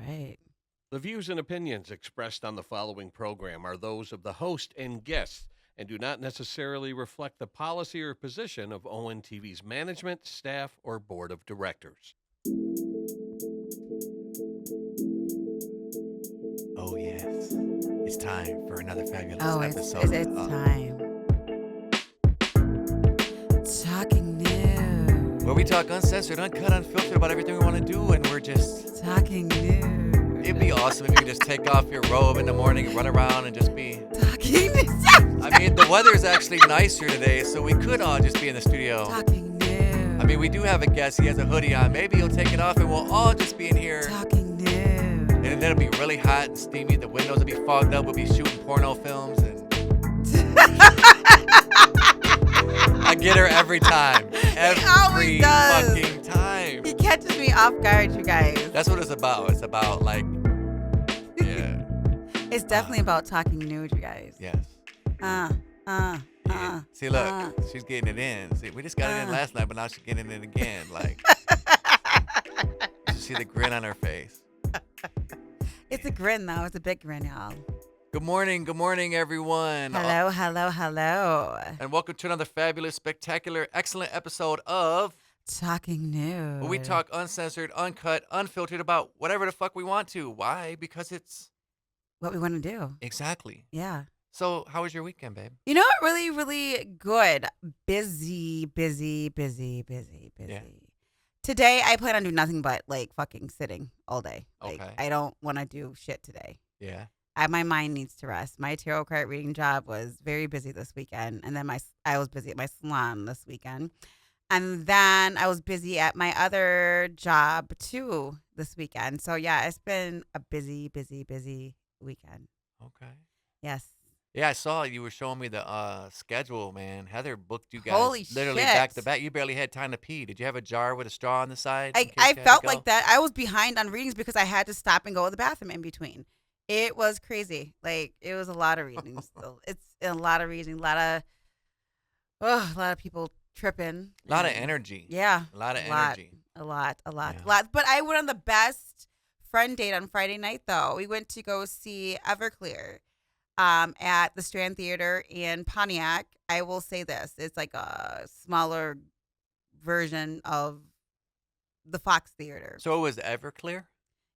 right. The views and opinions expressed on the following program are those of the host and guests and do not necessarily reflect the policy or position of ONTV's management, staff, or board of directors. Oh, yes. It's time for another fabulous Oh, episode. it's time. Talking news. Where we talk uncensored, uncut, unfiltered about everything we want to do, and we're just... Talking news. It'd be awesome if you could just take off your robe in the morning and run around and just be... Talking news. I mean, the weather's actually nicer today, so we could all just be in the studio. Talking news. I mean, we do have a guest. He has a hoodie on. Maybe he'll take it off, and we'll all just be in here. Talking news. And then it'll be really hot and steamy. The windows will be fogged up. We'll be shooting porno films. And I get her every time. Every fucking time. He catches me off guard, you guys. That's what it's about. It's about, like, yeah. It's definitely about talking nude, you guys. Yes. Yeah. See, look, she's getting it in. See, we just got it in last night, but now she's getting it in again. Like, you see the grin on her face. It's a grin, though. It's a big grin, y'all. Good morning, everyone. Hello, hello. And welcome to another fabulous, spectacular, excellent episode of Talking Nude. where we talk uncensored, uncut, unfiltered about whatever the fuck we want to. Why? Because it's... what we want to do. Exactly. Yeah. So, how was your weekend, babe? You know what? Really, really good. Busy. Yeah. Today, I plan on doing nothing but, like, fucking sitting all day. Like, Okay. I don't want to do shit today. Yeah. My mind needs to rest. My tarot card reading job was very busy this weekend. And then I was busy at my salon this weekend. And then I was busy at my other job, too, this weekend. So, yeah, it's been a busy weekend. Okay. Yes. Yeah, I saw you were showing me the schedule, man. Heather booked you guys Holy literally shit. back to back. You barely had time to pee. Did you have a jar with a straw on the side? in case I you had to felt go? like that. I was behind on readings because I had to stop and go to the bathroom in between. It was crazy. Like, it was a lot of readings. It's a lot of reading. A lot of people tripping. A lot of energy. Yeah. A lot of energy. A lot. Yeah. But I went on the best friend date on Friday night, though. We went to go see Everclear at the Strand Theater in Pontiac. I will say this. It's like a smaller version of the Fox Theater. So it was Everclear?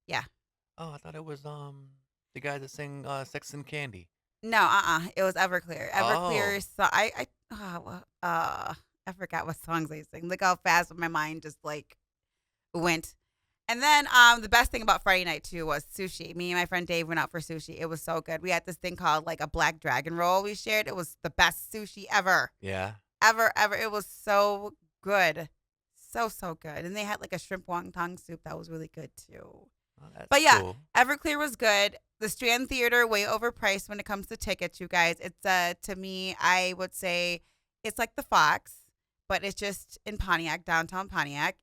Yeah. Oh, I thought it was the guy that sang Sex and Candy. No, It was Everclear. Everclear. Oh. I forgot what songs they sing. Look how fast my mind just like went. And then the best thing about Friday night too was sushi. Me and my friend Dave went out for sushi. It was so good. We had this thing called like a black dragon roll we shared. It was the best sushi ever. Yeah. Ever. It was so good. So good. And they had like a shrimp wonton soup that was really good too. Oh, that's But yeah, cool. Everclear was good. The Strand Theater, way overpriced when it comes to tickets, you guys. It's to me, I would say it's like the Fox, but it's just in Pontiac, downtown Pontiac.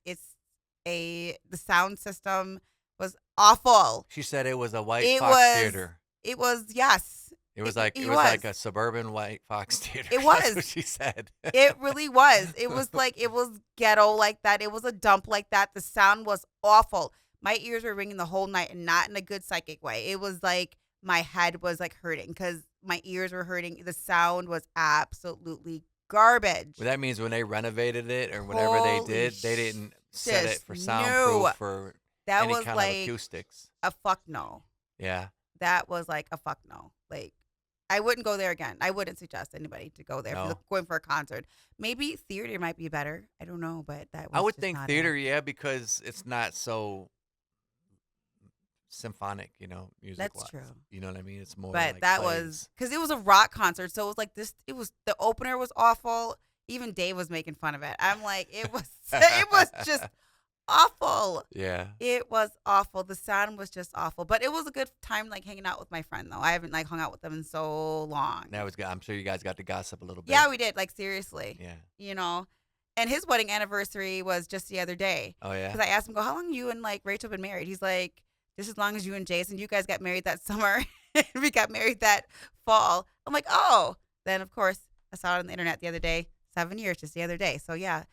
The sound system was awful. She said it was a white It Fox was- theater. It was, yes. It was it like was. a suburban white Fox theater. It That's was. what she said. It really was. It was like, it was ghetto like that. It was a dump like that. The sound was awful. My ears were ringing the whole night and not in a good psychic way. It was like my head was like hurting because my ears were hurting. The sound was absolutely garbage. Well, that means when they renovated it or whatever they Holy did, they didn't set it for no. soundproof or That any was kind like of acoustics. a fuck no. Yeah. That was like a fuck no. Like, I wouldn't go there again. I wouldn't suggest anybody to go there. If No. you're going for a concert, maybe theater might be better. I don't know, but that was I would just think not theater, it. yeah, because it's not so symphonic, music. That's true. You know what I mean? It's more. But like that plays. was because it was a rock concert, so it was like this. It was the opener was awful. Even Dave was making fun of it. I'm like, it was just awful. Yeah. It was awful. The sound was just awful. But it was a good time, like hanging out with my friend though. I haven't like hung out with them in so long. That was good. I'm sure you guys got to gossip a little bit. Yeah, we did. Like seriously. Yeah. You know. And his wedding anniversary was just the other day. Oh yeah. Because I asked him, how long you and like Rachel been married? He's like, just as long as you and Jason. You guys got married that summer. We got married that fall. I'm like, oh. Then of course I saw it on the internet the other day. 7 years just the other day. So yeah,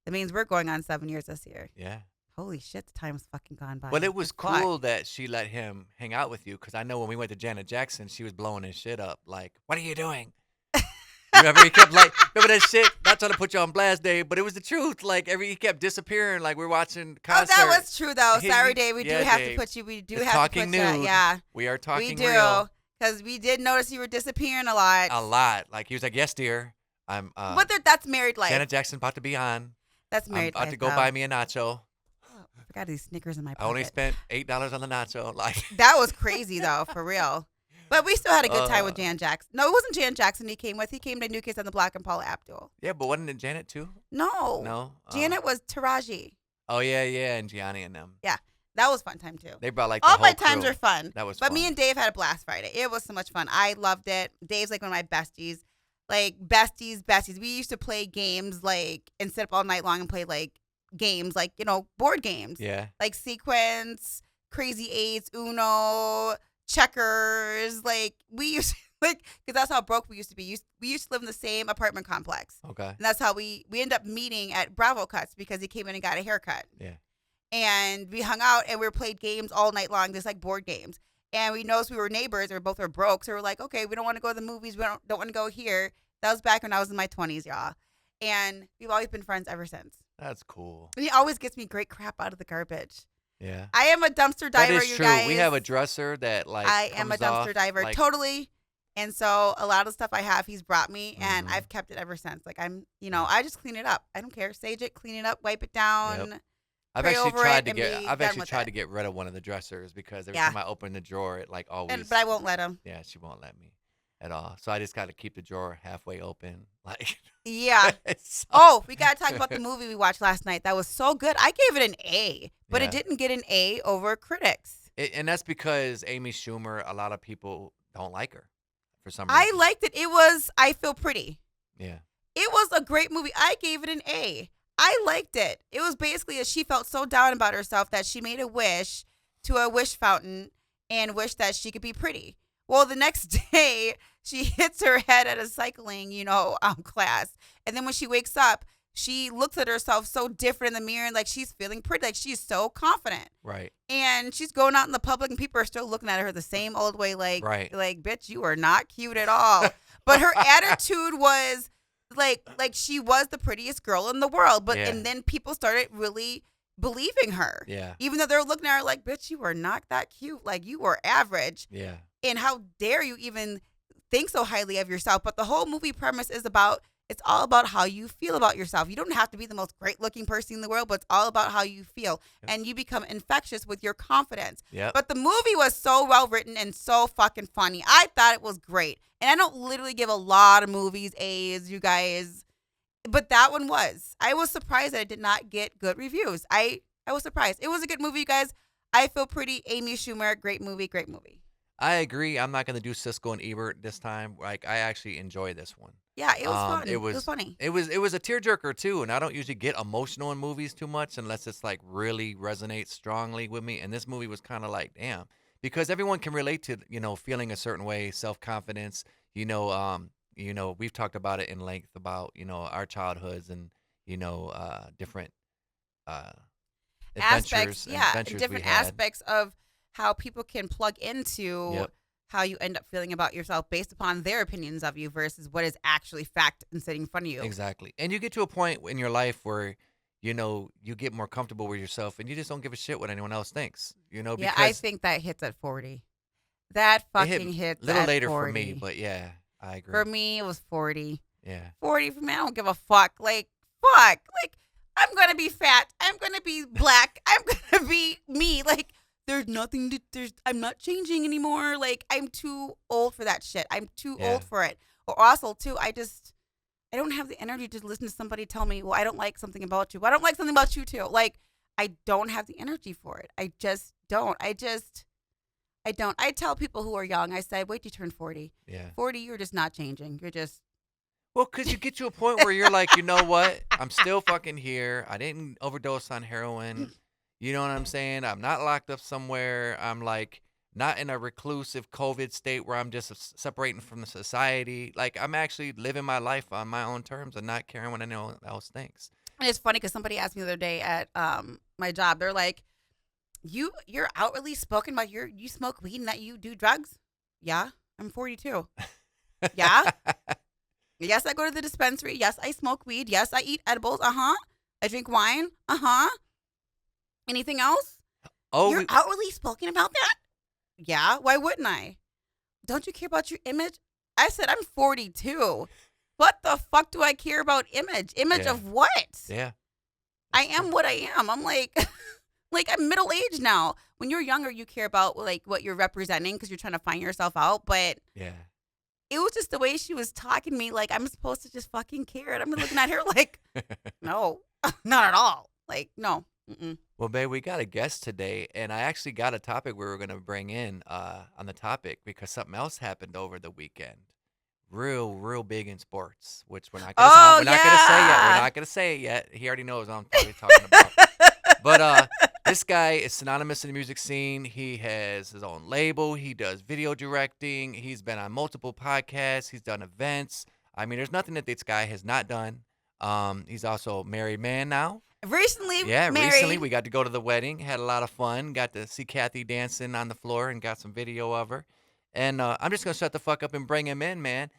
that means we're going on 7 years this year. Yeah. holy shit, the time's fucking gone by. Well, it was Fuck. cool that she let him hang out with you because I know when we went to Janet Jackson, she was blowing his shit up. Like, what are you doing? Remember, he kept like, remember that shit? Not trying to put you on blast, Dave, but it was the truth. Like, he kept disappearing. Like, we're watching concert. Oh, that was true though. He- Sorry, he- Dave. We yeah, do have Dave. to put you. We do It's have to talking put you. nude. Yeah, We are talking we do. real. Because we did notice you were disappearing a lot. A lot. Like, he was like, yes, dear. I'm, But that's married life. Janet Jackson about to be on. That's I'm married about life. to go though. buy me a nacho. Oh, I forgot these Snickers in my I pocket. only spent $8 on the nacho. Like, That was crazy though, for real. But we still had a good time with Uh. Jan Jackson. No, it wasn't Jan Jackson he came with. He came to New Kids on the Block and Paula Abdul. yeah, but wasn't it Janet too? No. No. Janet was Taraji. Oh yeah, and Gianni and them. That was fun time too. They brought like the All whole my times crew. are fun. That was But fun. me and Dave had a blast Friday. It was so much fun. I loved it. Dave's like one of my besties. Like besties. We used to play games like and sit up all night long and play like games like, board games. Yeah. Like Sequence, Crazy Eights, Uno, Checkers. Like we used to, because that's how broke we used to be. We used to live in the same apartment complex. Okay. And that's how we ended up meeting at Bravo Cuts because he came in and got a haircut. Yeah. And we hung out and we played games all night long, just like board games. And we noticed we were neighbors or both were broke. So we're like, okay, we don't want to go to the movies. We don't want to go here. That was back when I was in my 20s, y'all. And we've always been friends ever since. That's cool. And he always gets me great crap out of the garbage. Yeah. I am a dumpster diver, That is you true. guys. We have a dresser that like I am a comes dumpster off, diver, like, totally. And so a lot of stuff I have, he's brought me, and Mhm. I've kept it ever since. Like I just clean it up. I don't care. Sage it, clean it up, wipe it down. I've pray actually over tried it to and get. be I've done actually with tried it. to get rid of one of the dressers because every Yeah. time I open the drawer, it like always. But I won't let him. Yeah, she won't let me at all. So I just got to keep the drawer halfway open. Like. Yeah. it's so- Oh, we gotta talk about the movie we watched last night. That was so good. I gave it an A, but Yeah. it didn't get an A over critics. And that's because Amy Schumer. A lot of people don't like her for some I reason. liked it. It was I Feel Pretty. Yeah. It was a great movie. I gave it an A. I liked it. It was basically she felt so down about herself that she made a wish to a wish fountain and wished that she could be pretty. Well, the next day she hits her head at a cycling, class. And then when she wakes up, she looks at herself so different in the mirror and like she's feeling pretty. Like she's so confident. Right. And she's going out in the public and people are still looking at her the same old way, like, Right. like, bitch, you are not cute at all. But her attitude was like she was the prettiest girl in the world. But Yeah. and then people started really believing her. Yeah. Even though they were looking at her like, bitch, you are not that cute. Like you were average. Yeah. And how dare you even think so highly of yourself? But the whole movie premise is it's all about how you feel about yourself. You don't have to be the most great looking person in the world, but it's all about how you feel. Yep. And you become infectious with your confidence. Yep. But the movie was so well written and so fucking funny. I thought it was great. And I don't literally give a lot of movies A's, you guys. But that one was. I was surprised that it did not get good reviews. I was surprised. It was a good movie, you guys. I Feel Pretty, Amy Schumer, great movie, great movie. I agree. I'm not gonna do Siskel and Ebert this time. Like I actually enjoy this one. Yeah, it was fun. It It was- was funny. It was a tearjerker too, and I don't usually get emotional in movies too much unless it's like really resonates strongly with me. And this movie was kind of like, damn, because everyone can relate to feeling a certain way, self confidence. We've talked about it in length about our childhoods and different Aspects, yeah, adventures we different had. aspects of how people can plug into Yep. how you end up feeling about yourself based upon their opinions of you versus what is actually fact and sitting in front of you. Exactly. And you get to a point in your life where, you get more comfortable with yourself and you just don't give a shit what anyone else thinks, Yeah, because I think that hits at 40. That it hit fucking hits a little at later 40. for me, but yeah, I agree. For me, it was 40. Yeah. 40 for me, I don't give a fuck. Like, fuck. Like, I'm going to be fat. I'm going to be black. I'm going to be me. Like, I'm not changing anymore. Like, I'm too old for that shit. I'm too Yeah. old for it. Or also, too, I don't have the energy to listen to somebody tell me, well, I don't like something about you. Well, I don't like something about you, too. Like, I don't have the energy for it. I just don't. I don't. I tell people who are young, I say, wait till you turn 40. Yeah. 40, you're just not changing. You're just, Well, because you get to a point where you're like, you know what? I'm still fucking here. I didn't overdose on heroin. You know what I'm saying? I'm not locked up somewhere. I'm like not in a reclusive COVID state where I'm just separating from the society. Like I'm actually living my life on my own terms and not caring what anyone else thinks. and it's funny because somebody asked me the other day at my job. They're like, you're outwardly spoken about you smoke weed and that you do drugs. Yeah, I'm 42. Yeah. Yes, I go to the dispensary. Yes, I smoke weed. Yes, I eat edibles. I drink wine. Anything else? Oh, You're outwardly spoken about that? Yeah, why wouldn't I? Don't you care about your image? I said, I'm 42. What the fuck do I care about image? Image Yeah. of what? yeah. I am what I am. I'm like, like I'm middle aged now. When you're younger, you care about like what you're representing because you're trying to find yourself out. But Yeah. it was just the way she was talking to me. Like I'm supposed to just fucking care. And I'm looking at her like, no, not at all. Like, no. Mm-mm. Well, babe, we got a guest today, and I actually got a topic we were going to bring in on the topic because something else happened over the weekend. Real big in sports, which we're not going to Oh, not going to say yet. yeah. We're not going to say it yet. He already knows what I'm probably talking about. But this guy is synonymous in the music scene. He has his own label. He does video directing. He's been on multiple podcasts. He's done events. I mean, there's nothing that this guy has not done. He's also a married man now. Recently Yeah, married. recently we got to go to the wedding. Had a lot of fun. Got to see Kathy dancing on the floor and got some video of her. And I'm just going to shut the fuck up and bring him in, man.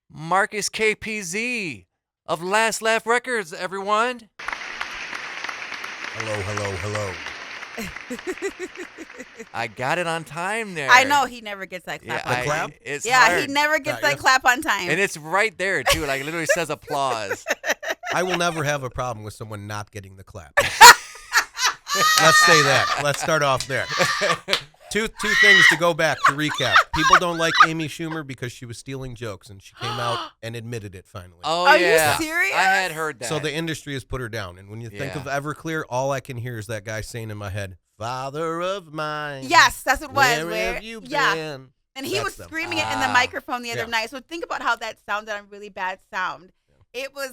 Marcus KPZ of Last Laugh Records, everyone. Hello. I got it on time there. I know he never gets that clap on The clap? time. It's Yeah, hard. he never gets Yeah, that clap on time. And it's right there, too. Like, it literally says applause. I will never have a problem with someone not getting the clap. Let's say that. Let's start off there. Two things to go back to recap. People don't like Amy Schumer because she was stealing jokes, and she came out and admitted it finally. Oh, Are you yeah. serious? I had heard that. So the industry has put her down. And when you think Yeah. of Everclear, all I can hear is that guy saying in my head, "Father of mine." Yes, that's what it was. Where have you been? Yeah. And he That's was them. screaming it in the Ah. microphone the other Yeah. night. So think about how that sounded on really bad sound. It was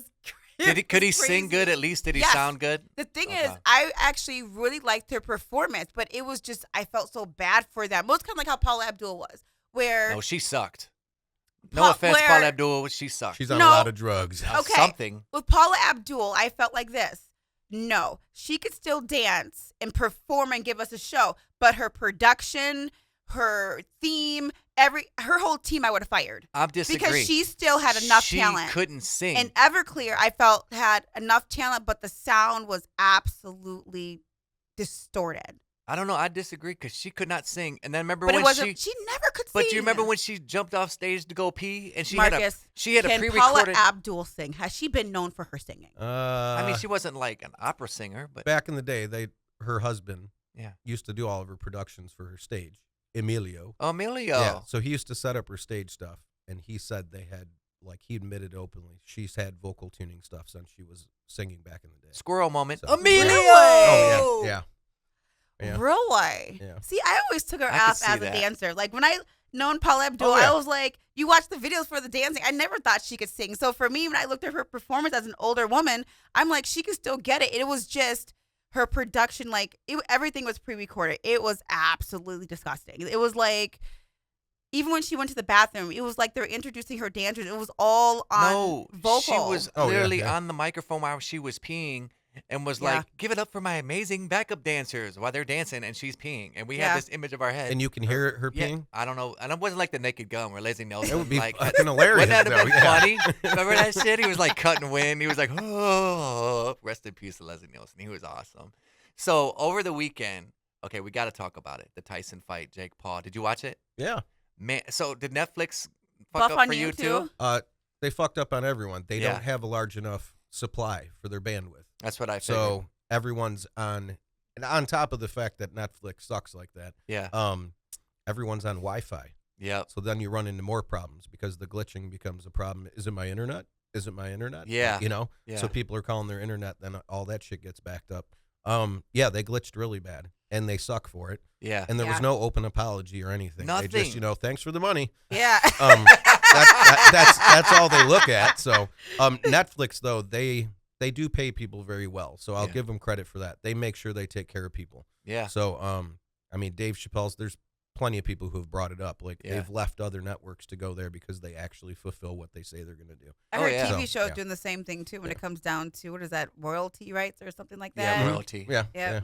Could he was sing good crazy. at least? Did he Yes. sound good? The thing Okay. is, I actually really liked her performance, but it was just, I felt so bad for them. It was kind of like how Paula Abdul was, where No, she sucked. No offense, where- Paula Abdul, she sucked. She's on No. a lot of drugs. Okay. Something. with Paula Abdul, I felt like this. No, she could still dance and perform and give us a show, but her production, her theme, her whole team, I would have fired I'm disagreeing. because she still had enough talent. She couldn't sing. And Everclear, I felt had enough talent, but the sound was absolutely distorted. I don't know. I disagree because she could not sing. And then remember But it when wasn't. She never could sing. But do you remember when she jumped off stage to go pee and she Marcus, had a can pre-recorded? Paula Abdul sing? Has she been known for her singing? I mean, she wasn't like an opera singer, but back in the day, her husband Yeah. used to do all of her productions for her stage, Emilio. Emilio. Yeah, so he used to set up her stage stuff, and he said they had, like, he admitted openly, she's had vocal tuning stuff since she was singing back in the day. Squirrel moment. So- Emilio. Oh, yeah. Really? Yeah. See, I always took her I could off see as a that. dancer. Like when I known Paula Abdul, Oh, yeah. I was like, you watch the videos for the dancing. I never thought she could sing. So for me, when I looked at her performance as an older woman, I'm like, she could still get it. It was just her production, like everything was pre-recorded. It was absolutely disgusting. It was like, even when she went to the bathroom, it was like they're introducing her dancers. It was all on No, vocal. she was Oh, yeah, literally yeah. on the microphone while she was peeing and was Yeah. like, "Give it up for my amazing backup dancers," while they're dancing and she's peeing, and we Yeah. have this image of our head. And you can hear her Yeah, peeing? I don't know, and it wasn't like the Naked Gun where Leslie Nielsen It would be like. fucking hilarious, Wouldn't that have though. been Yeah. funny? Remember that shit? He was like cutting wind. He was like, "Oh, rest in peace to Leslie Nielsen." He was awesome. So over the weekend, okay, we got to talk about it. The Tyson fight, Jake Paul. Did you watch it? Yeah. Man, so did Netflix fuck Buff up on for you you too? too? They fucked up on everyone. They Yeah. don't have a large enough supply for their bandwidth. That's what I figured. So everyone's on, and on top of the fact that Netflix sucks like that, yeah, everyone's on Wi-Fi. yep, So then you run into more problems because the glitching becomes a problem. Is it my internet? Is it my internet? Yeah. You know? yeah. So people are calling their internet, then all that shit gets backed up. Yeah, they glitched really bad, and they suck for it. yeah. And there was Yeah. no open apology or anything. They just, Nothing. thanks for the money. Yeah. That's all they look at. So Netflix, though, they do pay people very well. So I'll Yeah. give them credit for that. They make sure they take care of people. Yeah. So I mean, Dave Chappelle's, there's plenty of people who have brought it up. Like Yeah. they've left other networks to go there because they actually fulfill what they say they're going to do. I Oh, heard yeah. TV So, shows yeah. doing the same thing too when Yeah. it comes down to what is that, royalty rights or something like Yeah, that. royalty. Yeah. Yeah.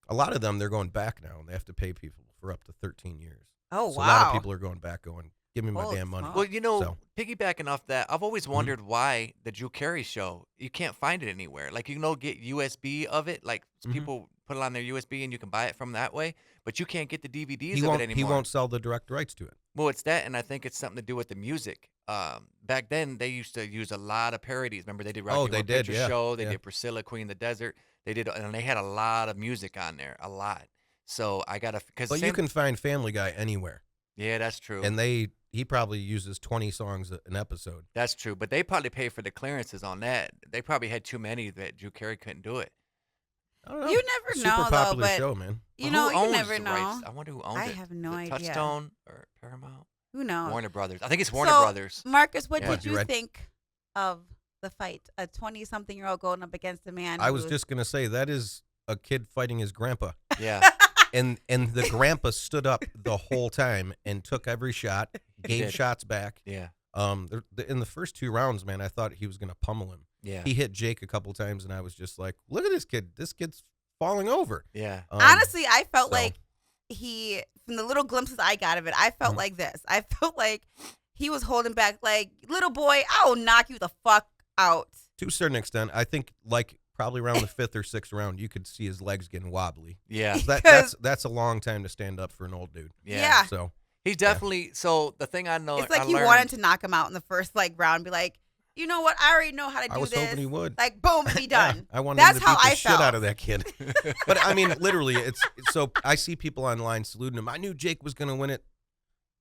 A lot of them, they're going back now, and they have to pay people for up to 13 years. Oh, so wow. a lot of people are going back going, give me my Holy damn money. smokes. Well, you know, So- piggybacking off that, I've always wondered why the Drew Carey show, you can't find it anywhere. Like, you know, get USB of it. Like, people put it on their USB and you can buy it from that way, but you can't get the DVDs of it anymore. He won't sell the direct rights to it. Well, it's that, and I think it's something to do with the music. Back then, they used to use a lot of parodies. Remember, they did Rocky they Horror did, Picture yeah, Show. They yeah. did Priscilla, Queen of the Desert. They did, and they had a lot of music on there, a lot. So I gotta, because But you can find Family Guy anywhere, yeah, that's true. and he probably uses 20 songs an episode. That's true, but they probably pay for the clearances on that. They probably had too many that Drew Carey couldn't do it. I don't know. You never Super know, though, popular but show, man. you But know, who you owns never the know. rights? I wonder who owns I it. have no Is it idea. Touchstone or Paramount? Who knows? Warner Brothers. I think it's Warner So, Brothers. Marcus, what Yeah. did you You're right. think of the fight? A 20-something-year-old going up against a man. I was who's- just gonna say that is a kid fighting his grandpa, Yeah. and the grandpa stood up the whole time and took every shot, gave did. shots back. Yeah. In the first 2 rounds, man, I thought he was gonna pummel him. Yeah. He hit Jake a couple times, and I was just like, "Look at this kid! This kid's falling over." Yeah. Honestly, I felt so- like from the little glimpses I got of it, I felt like this. I felt like he was holding back, like, little boy, I will knock you the fuck out. to a certain extent, I think like probably around the 5th or 6th round, you could see his legs getting wobbly. Yeah. That's a long time to stand up for an old dude. Yeah. So He's definitely, so the thing I know. It's like I he learned, wanted to knock him out in the first like round, be like, you know what? I already know how to do I was this. hoping he would. Like, boom, be done. I wanted That's him to beat how the I shit felt. out of that kid. But I mean, literally, it's so I see people online saluting him. I knew Jake was going to win it.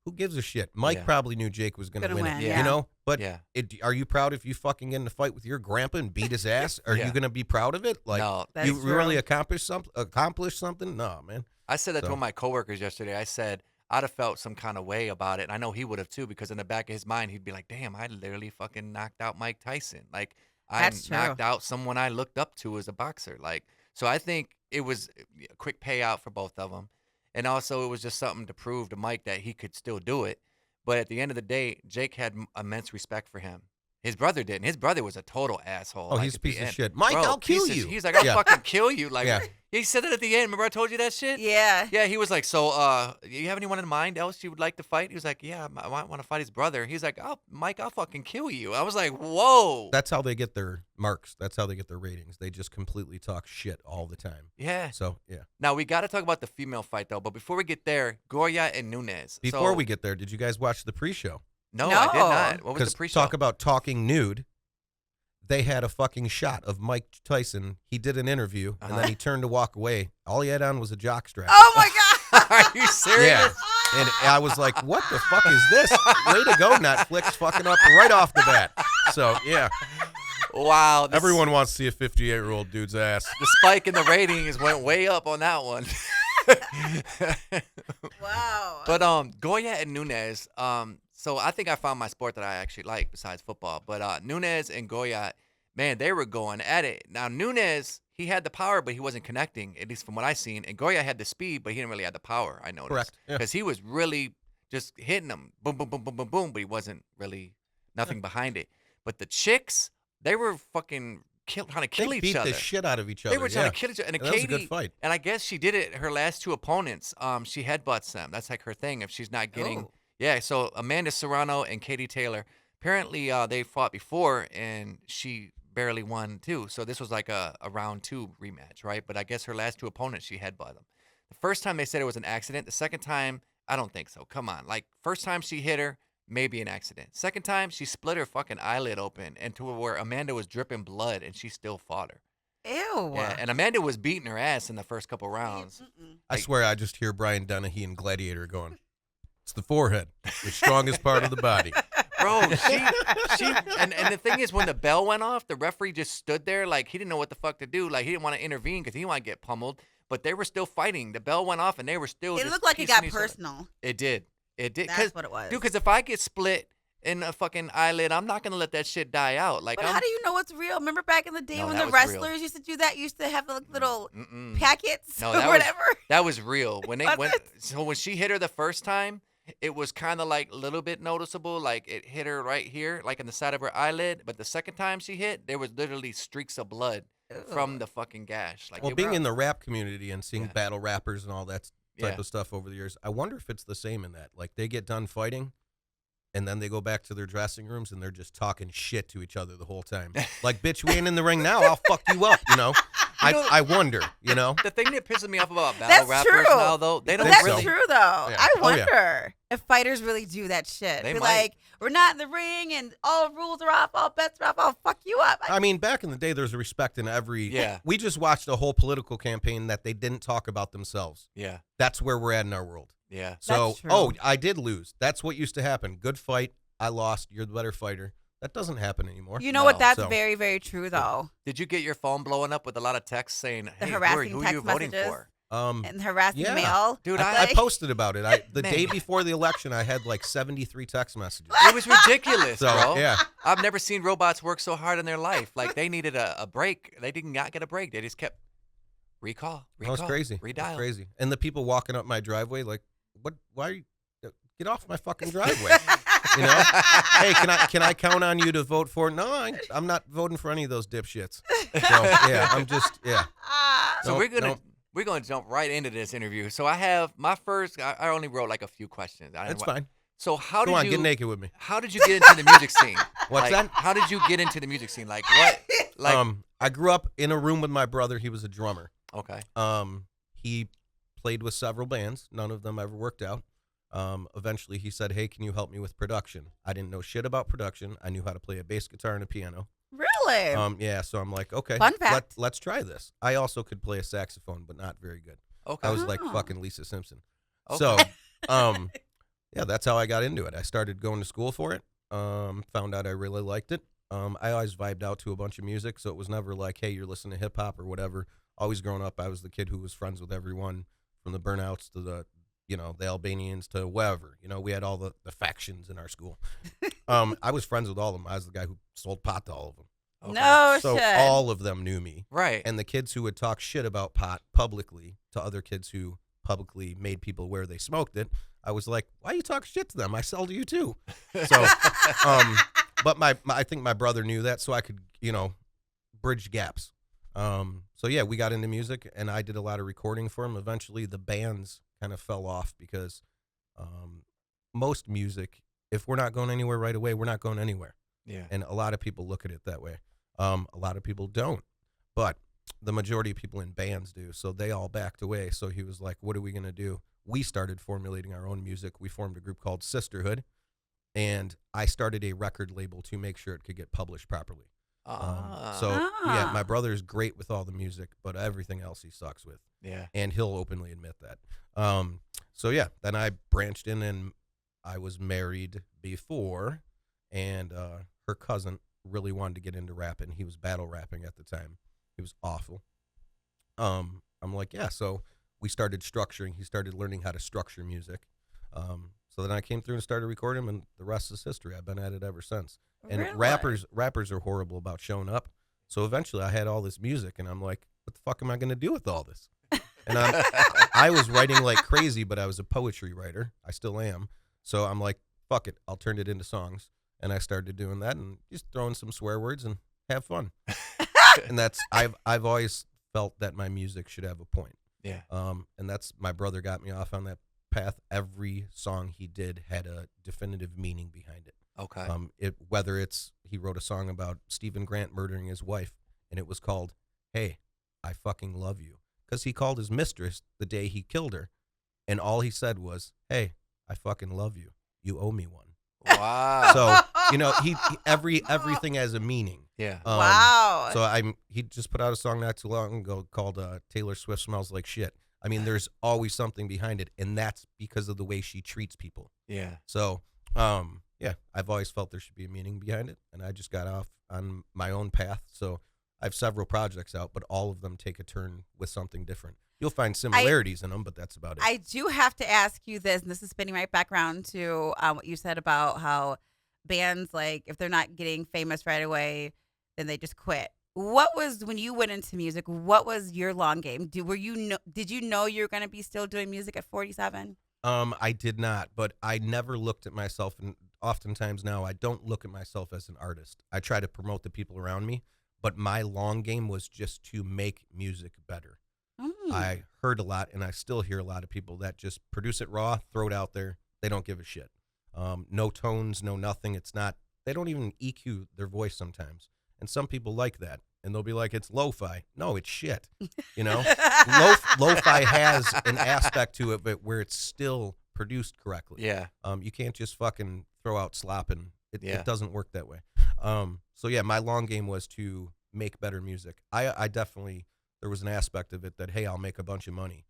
Who gives a shit? Mike Yeah. probably knew Jake was going to Gonna win it. win, yeah. You know, but Yeah. are you proud if you fucking get in a fight with your grandpa and beat his ass? Are Yeah. you going to be proud of it? Like, No. That's you true. really accomplished something? No, man. I said that to So- one of my coworkers yesterday. I said, I'd have felt some kind of way about it. And I know he would have too, because in the back of his mind, he'd be like, damn, I literally fucking knocked out Mike Tyson. Like, I That's true. knocked out someone I looked up to as a boxer. Like, so I think it was a quick payout for both of them. And also, it was just something to prove to Mike that he could still do it. But at the end of the day, Jake had immense respect for him. His brother didn't. His brother was a total asshole. Oh, like, he's a at the piece of end. shit. Mike, Bro, I'll kill piece of- you. He's like, I'll Yeah. fucking kill you. Like, Yeah. he said it at the end. Remember I told you that shit? Yeah. Yeah, he was like, so, you have anyone in mind else you would like to fight? He was like, yeah, I might want to fight his brother. He's like, oh, Mike, I'll fucking kill you. I was like, whoa. That's how they get their marks. That's how they get their ratings. They just completely talk shit all the time. Yeah. So, yeah. Now, we got to talk about the female fight, though. But before we get there, Goya and Nunes. Before So- we get there, did you guys watch the pre-show? No, I did No. not. What was Because the pre-show? talk about talking nude. They had a fucking shot of Mike Tyson. He did an interview, and then he turned to walk away. All he had on was a jockstrap. Oh my god. Are you serious? Yeah. And I was like, what the fuck is this? Way to go, Netflix, fucking up right off the bat. So, yeah. Wow. Everyone wants to see a 58-year-old dude's ass. The spike in the ratings went way up on that one. Wow. But Goya and Nunes, so I think I found my sport that I actually like besides football. But Nunes and Goya, man, they were going at it. Now Nunes, he had the power, but he wasn't connecting, at least from what I seen. And Goya had the speed, but he didn't really have the power. I noticed. Correct, yeah. Because he was really just hitting them, boom, boom, boom, boom, boom, boom, but he wasn't really nothing behind it. But the chicks, they were fucking trying to kill They each beat other. the shit out of each other. They were trying yeah. to kill each other. And And that was a Katie, good fight. and I guess she did it her last two opponents. She headbutts them. That's like her thing. If she's not getting, Oh. yeah. So Amanda Serrano and Katie Taylor. Apparently, they fought before, and she barely won too. So this was like a round 2 rematch, right? But I guess her last two opponents, she headbutted them. The first time they said it was an accident. The second time, I don't think so. Come on, like first time she hit her, maybe an accident. Second time, she split her fucking eyelid open, and to where Amanda was dripping blood, and she still fought her. Ew. Yeah, and Amanda was beating her ass in the first couple rounds. I swear I just hear Brian Dennehy and Gladiator going, it's the forehead, the strongest part of the body. Bro, and the thing is, when the bell went off, the referee just stood there like he didn't know what the fuck to do. Like he didn't want to intervene because he didn't want to get pummeled. But they were still fighting. The bell went off and they were still. It just looked like it piecing got each other. personal. It did. It did. That's what it was. Dude, because if I get split in a fucking eyelid, I'm not gonna let that shit die out. Like, But how do you know what's real? Remember back in the day No, when that the was real. wrestlers used to do that? Used to have like little Mm-mm. packets No, or that was- whatever. That was real. When they Was went, it? so when she hit her the first time, it was kind of like a little bit noticeable. Like it hit her right here, like on the side of her eyelid. But the second time she hit, there was literally streaks of blood from the fucking gash. Like, Well, it being was- in the rap community and seeing Yeah. battle rappers and all that type Yeah. of stuff over the years, I wonder if it's the same in that. Like, they get done fighting, and then they go back to their dressing rooms, and they're just talking shit to each other the whole time. Like, bitch, we ain't in the ring now. I'll fuck you up, you know? know- I wonder, you know? the thing that pisses me off about battle That's rappers true. now, though, they But don't that's really. true, though. Yeah. I Oh, yeah. wonder if fighters really do that shit. They Be might. like, we're not in the ring, and all rules are off, all bets are off. I'll fuck you up. I mean, back in the day, there's respect in every. Yeah. We just watched a whole political campaign that they didn't talk about themselves. Yeah, That's where we're at in our world. yeah. So, That's true. oh, I did lose. That's what used to happen. Good fight. I lost. You're the better fighter. That doesn't happen anymore. You know No. what? That's So- very, very true, though. Did you get your phone blowing up with a lot of texts saying, The "Hey, harassing who are text you voting messages? for?" And harassing Yeah. mail. Dude, I Like- posted about it. The day Man. before the election, I had like 73 text messages. It was ridiculous, So, bro. yeah. I've never seen robots work so hard in their life. Like, they needed a break. They did not get a break. They just kept recall. That was crazy. Redial. That's crazy. And the people walking up my driveway, like, what? Why are you? Get off my fucking driveway. You know? Hey, can I count on you to vote for? No, I'm not voting for any of those dipshits. So yeah, I'm just yeah. So Nope, we're gonna jump right into this interview. So I have my first. I only wrote like a few questions. I didn't That's wa- fine. So how Come did on, you get naked with me. How did you get into the music scene? What's Like, that? How did you get into the music scene? Like what? Like I grew up in a room with my brother. He was a drummer. okay. He played with several bands. None of them ever worked out. Eventually, he said, "Hey, can you help me with production?" I didn't know shit about production. I knew how to play a bass guitar and a piano. Really? Yeah, so I'm like, okay, Fun fact. let's try this. I also could play a saxophone, but not very good. Okay. I was like Oh. fucking Lisa Simpson. Okay. So, yeah, that's how I got into it. I started going to school for it. Found out I really liked it. I always vibed out to a bunch of music, so it was never like, hey, you're listening to hip hop or whatever. Always growing up, I was the kid who was friends with everyone, from the Burnouts to the Albanians to wherever. We had all the factions in our school. I was friends with all of them. I was the guy who sold pot to all of them. Okay. No So shit. all of them knew me. Right. And the kids who would talk shit about pot publicly to other kids who publicly made people aware they smoked it, I was like, why you talk shit to them? I sell to you too. So, but I think my brother knew that, so I could, bridge gaps. So yeah, we got into music, and I did a lot of recording for him. Eventually, the bands kind of fell off because most music, if we're not going anywhere right away, we're not going anywhere. Yeah. And a lot of people look at it that way. A lot of people don't, but the majority of people in bands do. So they all backed away. So he was like, what are we going to do? We started formulating our own music. We formed a group called Sisterhood, and I started a record label to make sure it could get published properly. So yeah, my brother's great with all the music, but everything else he sucks with, yeah. and he'll openly admit that. So yeah, then I branched in, and I was married before, and her cousin really wanted to get into rapping. He was battle rapping at the time. He was awful. I'm like, yeah. So we started structuring. He started learning how to structure music. So then I came through and started recording, and the rest is history. I've been at it ever since. And Really? rappers are horrible about showing up. So eventually I had all this music, and I'm like, what the fuck am I going to do with all this? And I was writing like crazy, but I was a poetry writer. I still am. So I'm like, fuck it. I'll turn it into songs. And I started doing that and just throwing some swear words and have fun. And I've always felt that my music should have a point. Yeah. And that's, my brother got me off on that path. Every song he did had a definitive meaning behind it. Okay. Whether it's, he wrote a song about Stephen Grant murdering his wife, and it was called, Hey, I fucking love you. Because he called his mistress the day he killed her, and all he said was, hey, I fucking love you. You owe me one. Wow. So, he everything has a meaning. yeah. Wow. So he just put out a song not too long ago called Taylor Swift Smells Like Shit. I mean, there's always something behind it, and that's because of the way she treats people. Yeah. So, yeah, I've always felt there should be a meaning behind it, and I just got off on my own path. So I have several projects out, but all of them take a turn with something different. You'll find similarities in them, but that's about it. I do have to ask you this, and this is spinning right back around to what you said about how bands, like, if they're not getting famous right away, then they just quit. What was, when you went into music, what was your long game? Did you know you were going to be still doing music at 47? I did not, but I never looked at myself, and oftentimes now I don't look at myself as an artist. I try to promote the people around me, but my long game was just to make music better. I heard a lot, and I still hear a lot of people that just produce it raw, throw it out there. They don't give a shit. No tones, no nothing. It's not. They don't even EQ their voice sometimes. And some people like that, and they'll be like, "It's lo-fi." No, it's shit. You know, lo-fi has an aspect to it, but where it's still produced correctly. Yeah. You can't just fucking throw out slop, and it doesn't work that way. So yeah, my long game was to make better music. I definitely. There was an aspect of it that, hey, I'll make a bunch of money,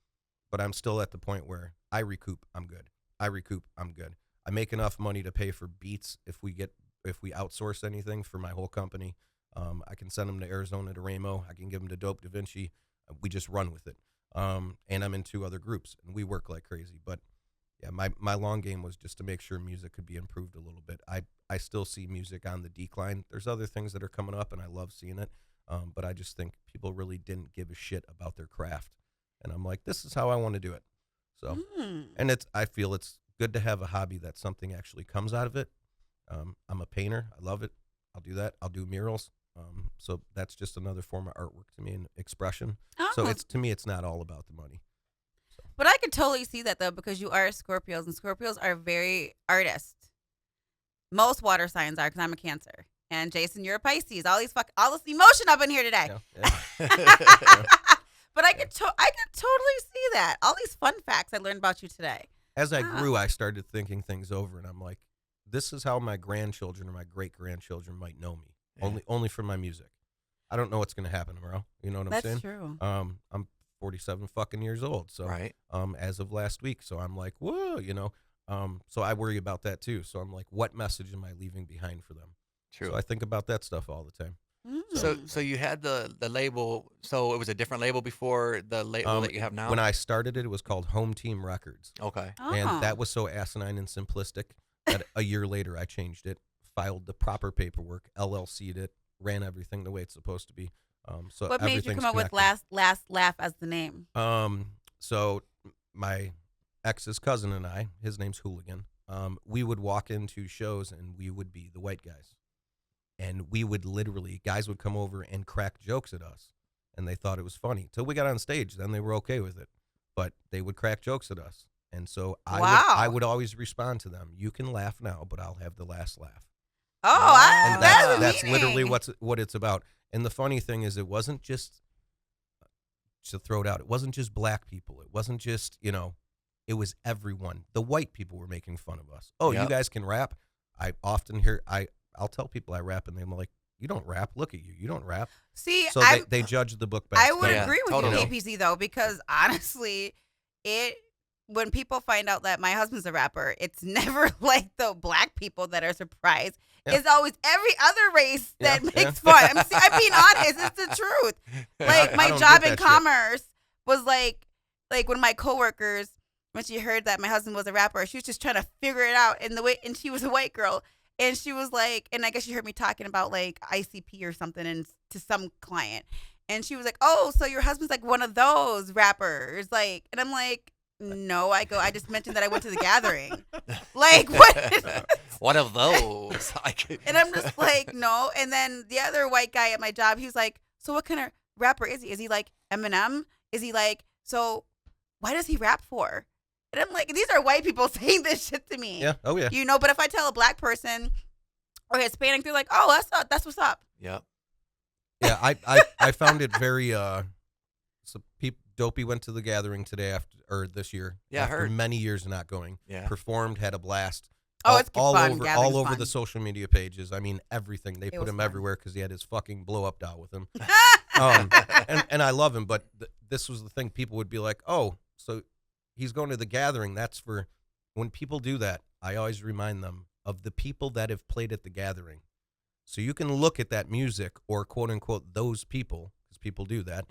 but I'm still at the point where I recoup, I'm good. I recoup, I'm good. I make enough money to pay for beats if we outsource anything for my whole company. I can send them to Arizona to Ramo. I can give them to Dope Da Vinci. We just run with it. And I'm in 2 other groups, and we work like crazy. But yeah, my long game was just to make sure music could be improved a little bit. I still see music on the decline. There's other things that are coming up, and I love seeing it. But I just think people really didn't give a shit about their craft. And I'm like, this is how I want to do it. So, and I feel it's good to have a hobby that something actually comes out of it. I'm a painter. I love it. I'll do that. I'll do murals. So that's just another form of artwork to me and expression. So to me, it's not all about the money. So. But I could totally see that though, because you are Scorpios, and Scorpios are very artist. Most water signs are, because I'm a Cancer. And Jason, you're a Pisces. All this emotion up in here today. Yeah. But I could totally see that. All these fun facts I learned about you today. As I grew, I started thinking things over, and I'm like, this is how my grandchildren or my great-grandchildren might know me. Yeah. Only from my music. I don't know what's going to happen tomorrow. You know what I'm saying? That's true. I'm 47 fucking years old. So, right. As of last week. So I'm like, whoa, you know. So I worry about that too. So I'm like, what message am I leaving behind for them? True. So I think about that stuff all the time. So you had the label. So it was a different label before the label that you have now. When I started it was called Home Team Records. Okay. And that was so asinine and simplistic that a year later I changed it, filed the proper paperwork, LLC'd it, ran everything the way it's supposed to be. So what made you come up with Last Laugh as the name? So my ex's cousin and I, his name's Hooligan. We would walk into shows and we would be the white guys. And we would literally, guys would come over and crack jokes at us. And they thought it was funny. Till we got on stage, then they were okay with it. But they would crack jokes at us. And so I would always respond to them. You can laugh now, but I'll have the last laugh. Oh, and that's literally what it's about. And the funny thing is, it wasn't just, to throw it out, it wasn't just black people. It wasn't just, it was everyone. The white people were making fun of us. Oh, you guys can rap? I often hear, I'll tell people I rap, and they're like, you don't rap. Look at you. You don't rap. See, so they judge the book back. I would agree with you, KPZ, though, because honestly, when people find out that my husband's a rapper, it's never like the black people that are surprised. Yeah. It's always every other race that makes fun. I'm being honest. It's the truth. Like, my job in commerce was like one of my coworkers, when she heard that my husband was a rapper, she was just trying to figure it out. And she was a white girl. And she was like, and I guess she heard me talking about like ICP or something and to some client. And she was like, oh, so your husband's like one of those rappers. Like, and I'm like, no, I just mentioned that I went to the gathering. Like, what? One of those. And I'm just like, no. And then the other white guy at my job, he was like, so what kind of rapper is he? Is he like Eminem? Is he like, so why does he rap for? And I'm like, these are white people saying this shit to me. Yeah. Oh, yeah. But if I tell a black person or Hispanic, they're like, oh, that's what's up. Yeah. Yeah, I found it very, so Dopey went to the gathering today this year. Yeah, after many years of not going. Yeah. Performed, had a blast. Oh, it's all fun. All over fun. the social media pages. I mean, everything. They put him everywhere because he had his fucking blow-up doll with him. And I love him, but this was the thing. People would be like, oh, so he's going to the gathering. That's for when people do that. I always remind them of the people that have played at the gathering. So you can look at that music or quote unquote those people, because people do that.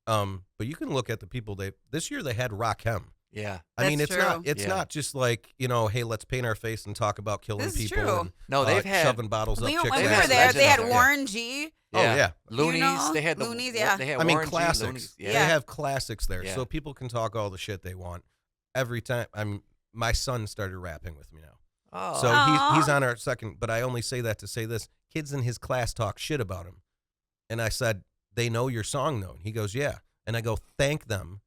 But you can look at the people this year they had Rakim. Yeah. I mean, true. it's not just like, hey, let's paint our face and talk about killing this is people. True. And, no, they've had shoving bottles up chicks' When we were asses. there, they had Yeah. Warren G. Oh, yeah. Loonies. They had Loonies, yeah. They had I mean, Warren G, classics. Loonies. They have classics there. Yeah. So people can talk all the shit they want. Every time. My son started rapping with me now. Oh. So he's on our second, but I only say that to say this. Kids in his class talk shit about him. And I said, they know your song, though. And he goes, yeah. And I go, thank them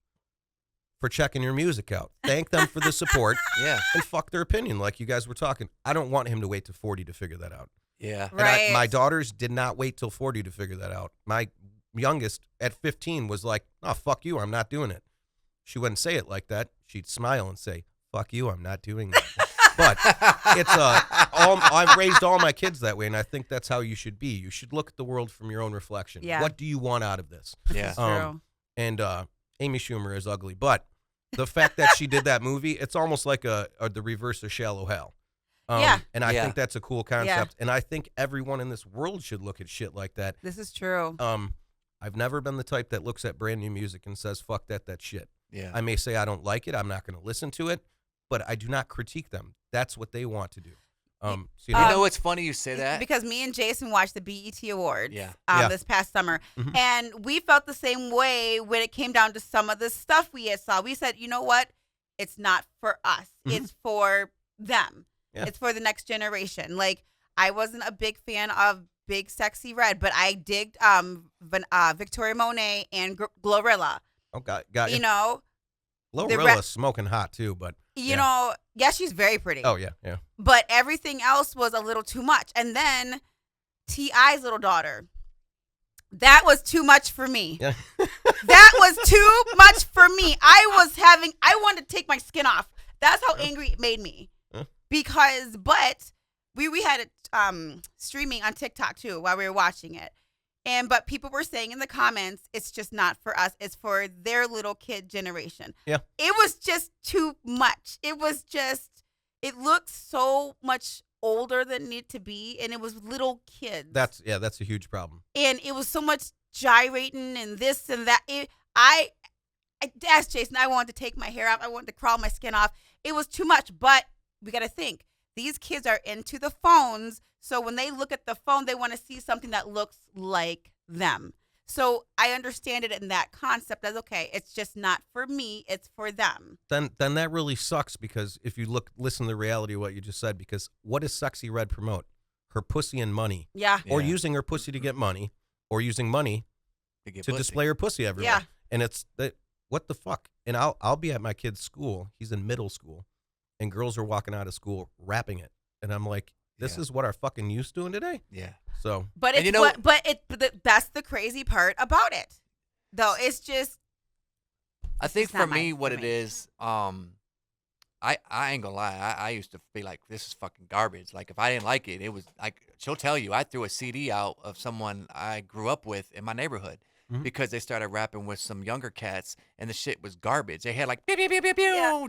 for checking your music out. Thank them for the support. Yeah. And fuck their opinion, like you guys were talking. I don't want him to wait to 40 to figure that out. Yeah. And Right. my daughters did not wait till 40 to figure that out. My youngest at 15 was like, oh, fuck you, I'm not doing it. She wouldn't say it like that. She'd smile and say, fuck you, I'm not doing that. But it's I've raised all my kids that way, and I think that's how you should be. You should look at the world from your own reflection. Yeah. What do you want out of this? Yeah. True. And Amy Schumer is ugly, but the fact that she did that movie, it's almost like the reverse of Shallow Hal. Yeah. And I Yeah. think that's a cool concept, and I think everyone in this world should look at shit like that. This is true. I've never been the type that looks at brand new music and says, fuck that's shit. Yeah. I may say I don't like it, I'm not going to listen to it, but I do not critique them. That's what they want to do. So, You know what's funny you say that? Because me and Jason watched the BET Awards Yeah. Yeah. this past summer. Mhm. And we felt the same way when it came down to some of the stuff we had saw. We said, you know what? It's not for us. Mhm. It's for them. Yeah. It's for the next generation. Like, I wasn't a big fan of Big Sexy Red, but I digged Victoria Monet and Glorilla. oh, got you. You know, Glorilla's smoking hot, too, but you know, yeah, she's very pretty. oh, yeah. But everything else was a little too much. And then T.I.'s little daughter. That was too much for me. Yeah. That was too much for me. I wanted to take my skin off. That's how angry it made me. Huh? But we had it streaming on TikTok too while we were watching it. But people were saying in the comments, it's just not for us. It's for their little kid generation. Yeah. It was just too much. It looked so much older than it needed to be, and it was little kids. That's a huge problem. And it was so much gyrating and this and that. I asked Jason, I wanted to take my hair off. I wanted to crawl my skin off. It was too much. But we got to think, these kids are into the phones. So when they look at the phone, they want to see something that looks like them. So I understand it in that concept as, okay, it's just not for me. It's for them. Then that really sucks, because if you listen to the reality of what you just said, because what does Sexy Red promote? Her pussy and money. Yeah. Or Yeah. using her pussy to get money, or using money To get to pussy. display her pussy everywhere. Yeah. And it's what the fuck? And I'll be at my kid's school. He's in middle school, and girls are walking out of school rapping it, and I'm like, this Yeah. is what our fucking youth's doing today. Yeah. So But And it's you know- that's the crazy part about it. Though it's just I It's think just for not my- me, what for it me. is, I ain't gonna lie. I used to be like, this is fucking garbage. Like, if I didn't like it, it was like, she'll tell you, I threw a CD out of someone I grew up with in my neighborhood Mhm. because they started rapping with some younger cats, and the shit was garbage. They had like, pew, pew, pew, pew, pew, Yeah.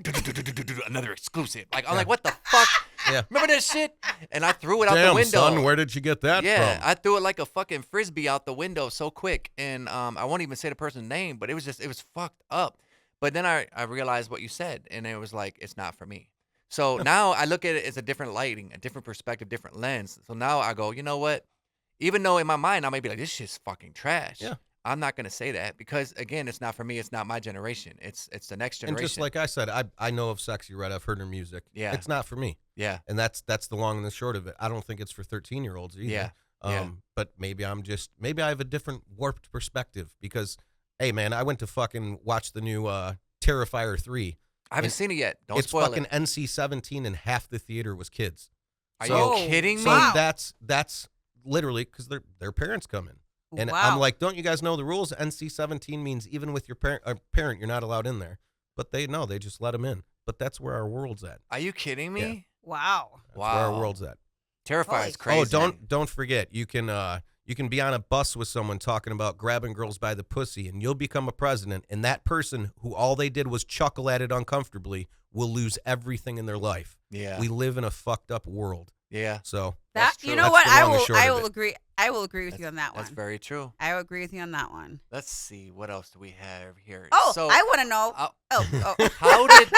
another exclusive. Like, I'm Yeah. like, what the fuck? Yeah. Remember that shit? And I threw it out the damn, window. son, where did you get that Yeah, from? I threw it like a fucking frisbee out the window so quick, and I won't even say the person's name, but it was fucked up. But then I realized what you said, and it was like, it's not for me. So now I look at it as a different lighting, a different perspective, different lens. So now I go, you know what? Even though in my mind I may be like, this shit's fucking trash. Yeah. I'm not gonna say that because again, it's not for me. It's not my generation. It's the next And generation. just like I said, I know of Sexy Red. I've heard her music. Yeah. It's not for me. yeah, And that's the long and the short of it. I don't think it's for 13-year-olds either. Yeah. Yeah. But maybe I have a different warped perspective, because, hey, man, I went to fucking watch the new Terrifier 3. I haven't seen it yet. Don't It's spoil fucking it. NC-17, and half the theater was kids. Are so- you kidding me? So Wow. that's literally because their parents come in. And wow. I'm like, don't you guys know the rules? NC-17 means even with your parent, you're not allowed in there. But they just let them in. But that's where our world's at. Are you kidding Yeah. me? wow. That's where our Wow. world's at. Terrified Holy is crazy. Oh, don't forget, you can be on a bus with someone talking about grabbing girls by the pussy, and you'll become a president, and that person who all they did was chuckle at it uncomfortably will lose everything in their life. Yeah. We live in a fucked up world. yeah. So That's You true. know That's what? the I long and will short I of will it. agree. I will agree with you on that That's one. very true. I will agree with you on that one. Let's see. What else do we have here? Oh, so, I want to know. uh, Oh. how did.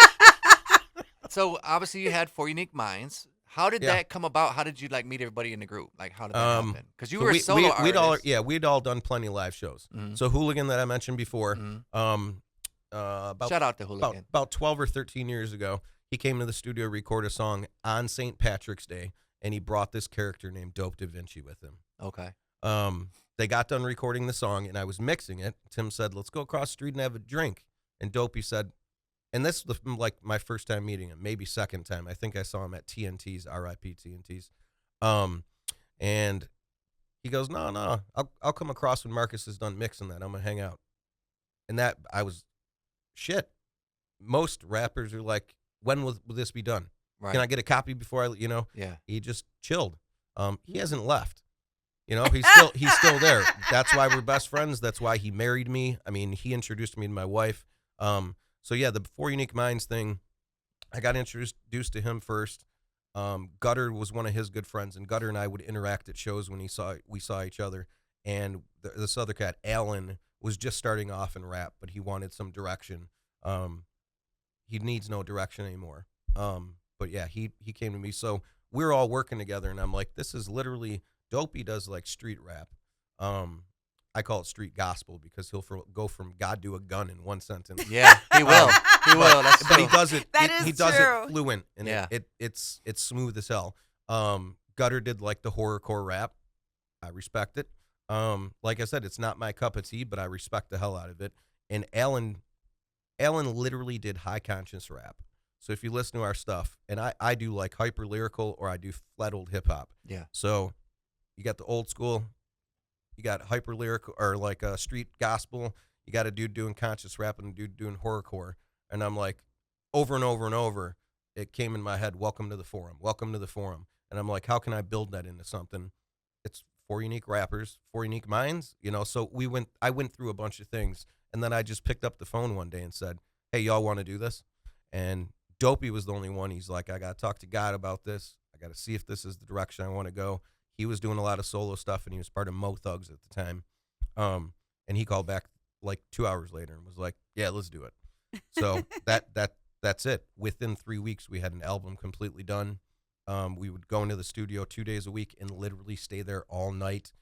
So obviously you had 4 Unique Minds. How did Yeah. that come about? How did you like meet everybody in the group? Like how did that happen? Because you so were a solo artist. we'd all done plenty of live shows. Mhm. So Hooligan that I mentioned before, Mhm. about Shout out to Hooligan. about 12 or 13 years ago, he came to the studio to record a song on St. Patrick's Day, and he brought this character named Dope Da Vinci with him. Okay. They got done recording the song, and I was mixing it. Tim said, "Let's go across the street and have a drink." And Dopey said, and this was like my first time meeting him, maybe second time. I think I saw him at TNT's, RIP TNT's. And he goes, no, I'll come across when Marcus is done mixing that. I'm going to hang out. And that, I was, shit. Most rappers are like, when will this be done? Right. Can I get a copy before Yeah. He just chilled. He hasn't left. He's still there. That's why we're best friends. That's why he married me. I mean, he introduced me to my wife. So yeah, the 4 Unique Minds thing, I got introduced to him first. Gutter was one of his good friends, and Gutter and I would interact at shows when we saw each other. And this other cat, Alan, was just starting off in rap, but he wanted some direction. He needs no direction anymore. But yeah, he came to me. So we're all working together, and I'm like, this is literally, Dopey does like street rap. I call it street gospel because he'll go from God to a gun in one sentence. Yeah, he will. He will. That's But he true. does it. That he is does true. it fluent, and Yeah. it's smooth as hell. Gutter did like the horrorcore rap. I respect it. Like I said, it's not my cup of tea, but I respect the hell out of it. And Alan literally did high conscious rap. So if you listen to our stuff, and I do like hyper lyrical or I do flat old hip hop. Yeah. So you got the old school, you got hyper lyrical or like a street gospel. You got a dude doing conscious rap and a dude doing horrorcore. And I'm like, over and over and over, it came in my head, welcome to the forum, welcome to the forum. And I'm like, how can I build that into something? It's 4 unique rappers, 4 unique minds, So I went through a bunch of things, and then I just picked up the phone one day and said, hey, y'all want to do this? And Dopey was the only one. He's like, I got to talk to God about this. I got to see if this is the direction I want to go. He was doing a lot of solo stuff, and he was part of Mo Thugs at the time. And he called back like 2 hours later and was like, yeah, let's do it. So that's it. Within 3 weeks, we had an album completely done. We would go into the studio 2 days a week and literally stay there all night,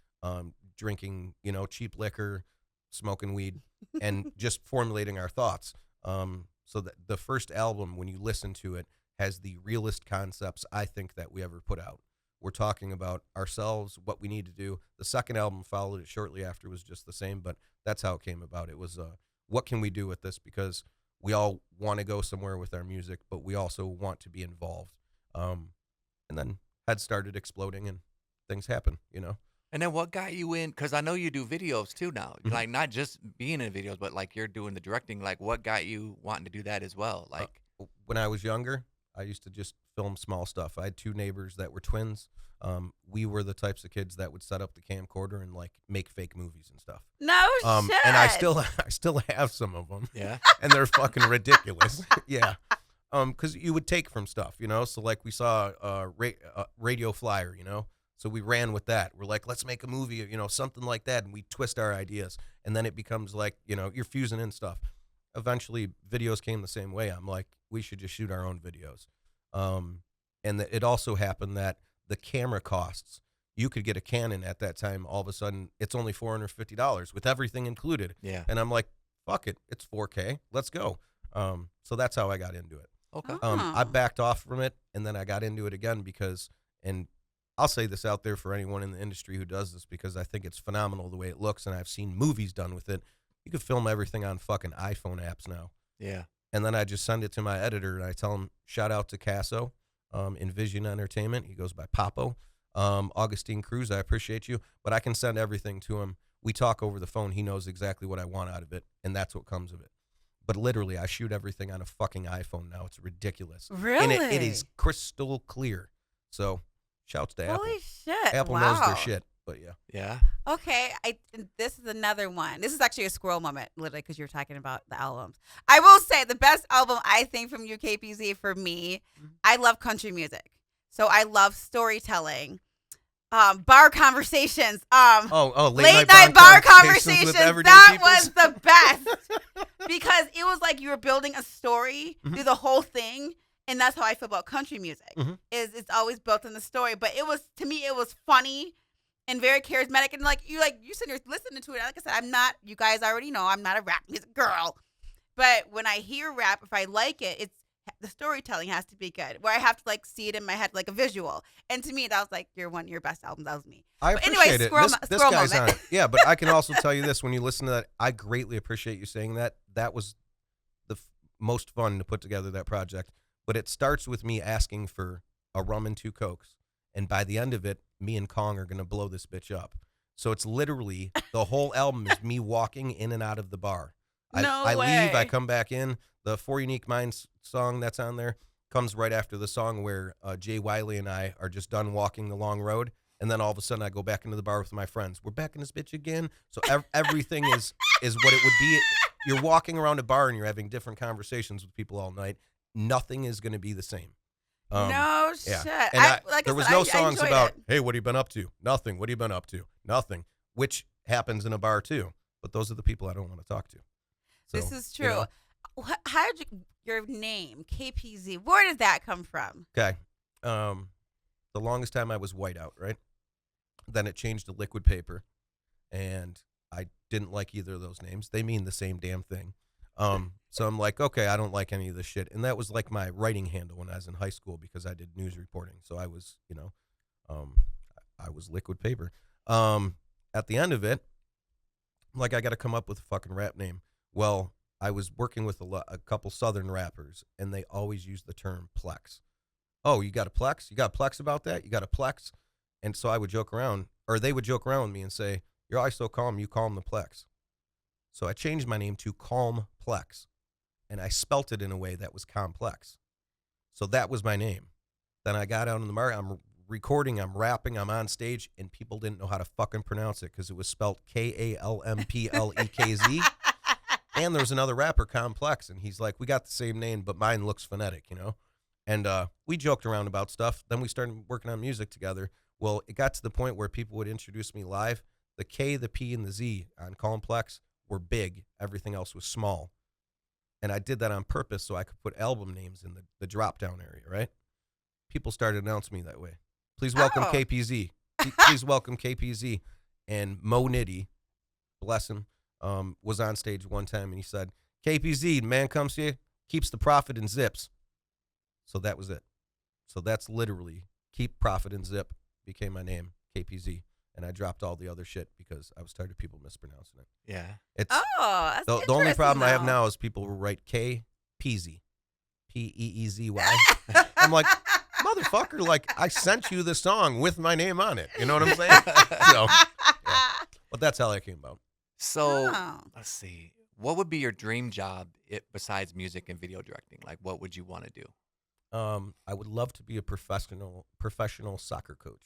drinking, cheap liquor, smoking weed, and just formulating our thoughts. So that the first album, when you listen to it, has the realest concepts I think that we ever put out. We're talking about ourselves, what we need to do. The second album followed it shortly after, was just the same, but that's how it came about. It was, what can we do with this? Because we all want to go somewhere with our music, but we also want to be involved. And then had started exploding and things happen, And then what got you in? Because I know you do videos too now. Mhm. Like not just being in videos, but like you're doing the directing. Like what got you wanting to do that as well? Like When I was younger, I used to just film small stuff. I had 2 neighbors that were twins. We were the types of kids that would set up the camcorder and like make fake movies and stuff. No shit. And I still have some of them. yeah, And they're fucking ridiculous. Yeah. Because you would take from stuff, So like we saw Radio Flyer, So we ran with that. We're like, let's make a movie, something like that, and we twist our ideas, and then it becomes like, you're fusing in stuff. Eventually, videos came the same way. I'm like, we should just shoot our own videos. And it also happened that the camera costs. You could get a Canon at that time. All of a sudden, it's only $450 with everything included. yeah. And I'm like, fuck it, it's 4K. Let's go. So that's how I got into it. Okay. I Oh. backed off from it, and then I got into it again because, and I'll say this out there for anyone in the industry who does this, because I think it's phenomenal the way it looks, and I've seen movies done with it. You can film everything on fucking iPhone apps now. Yeah. And then I just send it to my editor, and I tell him, shout out to Casso, Envision Entertainment. He goes by Papo. Augustine Cruz, I appreciate you, but I can send everything to him. We talk over the phone. He knows exactly what I want out of it, and that's what comes of it. But literally, I shoot everything on a fucking iPhone now. It's ridiculous. Really? And it is crystal clear. So, shouts to Apple. Holy shit. Apple wow. knows their shit, but yeah. Yeah. Okay, this is another one. This is actually a squirrel moment, literally, because you're talking about the albums. I will say the best album, I think, from UKPZ for me, I love country music. So I love storytelling. Bar conversations. Late night bar conversations. with everyday That people. was the best. Because it was like you were building a story Mhm. through the whole thing. And that's how I feel about country music. Mhm. Is it's always built in the story. But it was, to me, it was funny and very charismatic. And you sitting here listening to it. Like I said, you guys already know, I'm not a rap music girl. But when I hear rap, if I like it, the storytelling has to be good, where I have to like see it in my head like a visual. And to me, that was like one of your best albums. That was me. I But appreciate anyway, it. This squirrel guy's moment. on it. Yeah, but I can also tell you this: when you listen to that, I greatly appreciate you saying that. That was the most fun to put together that project. But it starts with me asking for a rum and 2 Cokes, and by the end of it, me and Kong are gonna blow this bitch up. So it's literally the whole album is me walking in and out of the bar. I leave, I way. come back in. The 4 Unique Minds song that's on there comes right after the song where Jay Wiley and I are just done walking the long road. And then all of a sudden I go back into the bar with my friends. We're back in this bitch again. So everything is what it would be. You're walking around a bar and you're having different conversations with people all night. Nothing is going to be the same. No Yeah. shit. And Like there I was said, no I songs enjoyed about, it. hey, what have you been up to? Nothing. What have you been up to? Nothing. Which happens in a bar too. But those are the people I don't want to talk to. So, This is you true. know. How did your name KPZ? Where did that come from? Okay. The longest time I was whiteout, right? Then it changed to liquid paper, and I didn't like either of those names. They mean the same damn thing. So I'm like, okay, I don't like any of this shit. And that was like my writing handle when I was in high school because I did news reporting. So I was, I was liquid paper. At the end of it, like I got to come up with a fucking rap name. Well, I was working with a couple Southern rappers, and they always use the term Plex. Oh, you got a Plex? You got a Plex about that? You got a Plex? And so I would joke around, or they would joke around with me and say, you're always so calm, you calm the Plex. So I changed my name to Calm Plex, and I spelt it in a way that was complex. So that was my name. Then I got out in the market, I'm recording, I'm rapping, I'm on stage, and people didn't know how to fucking pronounce it because it was spelled Kalmplekz. And there was another rapper, Complex, and he's like, we got the same name, but mine looks phonetic, And we joked around about stuff. Then we started working on music together. Well, it got to the point where people would introduce me live. The K, the P, and the Z on Complex were big. Everything else was small. And I did that on purpose so I could put album names in the drop-down area, right? People started announcing me that way. Please welcome Oh. KPZ. Please welcome KPZ. And Mo Nitty, bless him, was on stage one time and he said, KPZ, man comes here, keeps the profit in zips. So that was it. So that's literally keep profit in zip became my name, KPZ. And I dropped all the other shit because I was tired of people mispronouncing it. Yeah. It's Oh, that's the only problem I have though. now is people will write KPZ, Peezy. I'm like, motherfucker, like I sent you the song with my name on it. You know what I'm saying? So, yeah. But that's how that came about. So Oh. let's see. What would be your dream job besides music and video directing? Like, what would you want to do? I would love to be a professional soccer coach.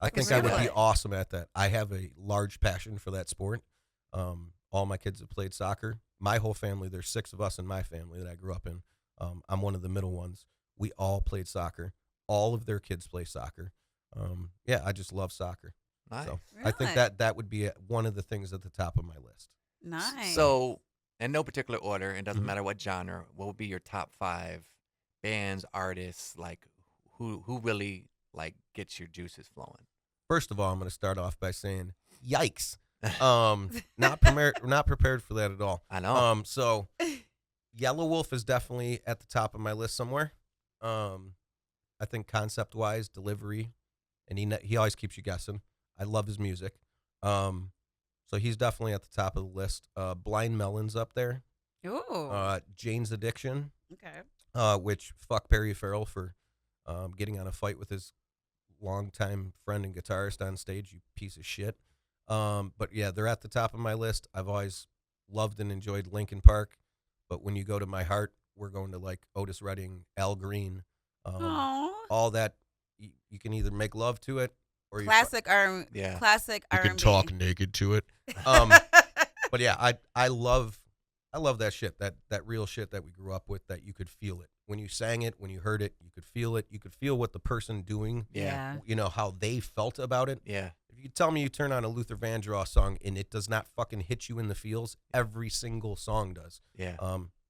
I Okay, think I would be really? awesome at that. I have a large passion for that sport. All my kids have played soccer. My whole family, there's 6 of us in my family that I grew up in. I'm one of the middle ones. We all played soccer. All of their kids play soccer. Yeah, I just love soccer. Nice. So I think Really? that would be one of the things at the top of my list. Nice. So, in no particular order, it doesn't Mhm. matter what genre, what would be your top 5 bands, artists, like who really like gets your juices flowing? First of all, I'm going to start off by saying, yikes. Not prepared for that at all. I know. So Yellow Wolf is definitely at the top of my list somewhere. I think concept wise, delivery, and he always keeps you guessing. I love his music. So he's definitely at the top of the list. Blind Melon's up there. Ooh. Jane's Addiction, Okay. which fuck Perry Farrell for getting on a fight with his longtime friend and guitarist on stage, you piece of shit. But yeah, they're at the top of my list. I've always loved and enjoyed Linkin Park, but when you go to my heart, we're going to like Otis Redding, Al Green, Aw. all that. You can either make love to it or Classic R. Yeah. Classic you R&B. can talk naked to it. But yeah, I love that shit, that real shit that we grew up with, that you could feel it. When you sang it, when you heard it, you could feel it. You could feel what the person doing, Yeah. how they felt about it. Yeah. If you tell me you turn on a Luther Vandross song and it does not fucking hit you in the feels, every single song does. Yeah.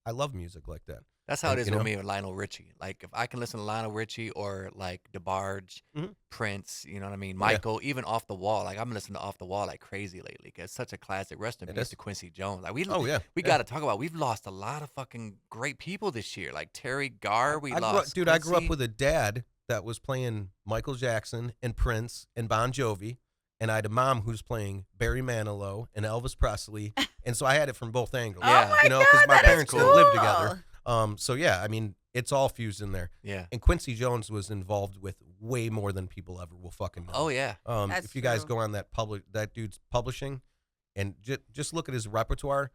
I love music like that. That's how it And, is you with know? me with Lionel Richie. Like if I can listen to Lionel Richie or like DeBarge, Mhm. Prince, you know what I mean? Oh, yeah. Michael, even Off the Wall. Like I've been listening to Off the Wall like crazy lately. 'Cause it's such a classic. Rest in It peace is. to Quincy Jones. Like we Oh, yeah. we Yeah. got to talk about. We've lost a lot of fucking great people this year. Like Terry Garr, we lost. I grew up Quincy. with a dad that was playing Michael Jackson and Prince and Bon Jovi, and I had a mom who's playing Barry Manilow and Elvis Presley, and so I had it from both angles. Yeah. Oh my You know, because God, my that is parents didn't cool. live together. So yeah, I mean, it's all fused in there. Yeah. And Quincy Jones was involved with way more than people ever will fucking know. Oh yeah. That's If you guys true. go on that dude's publishing, and just look at his repertoire,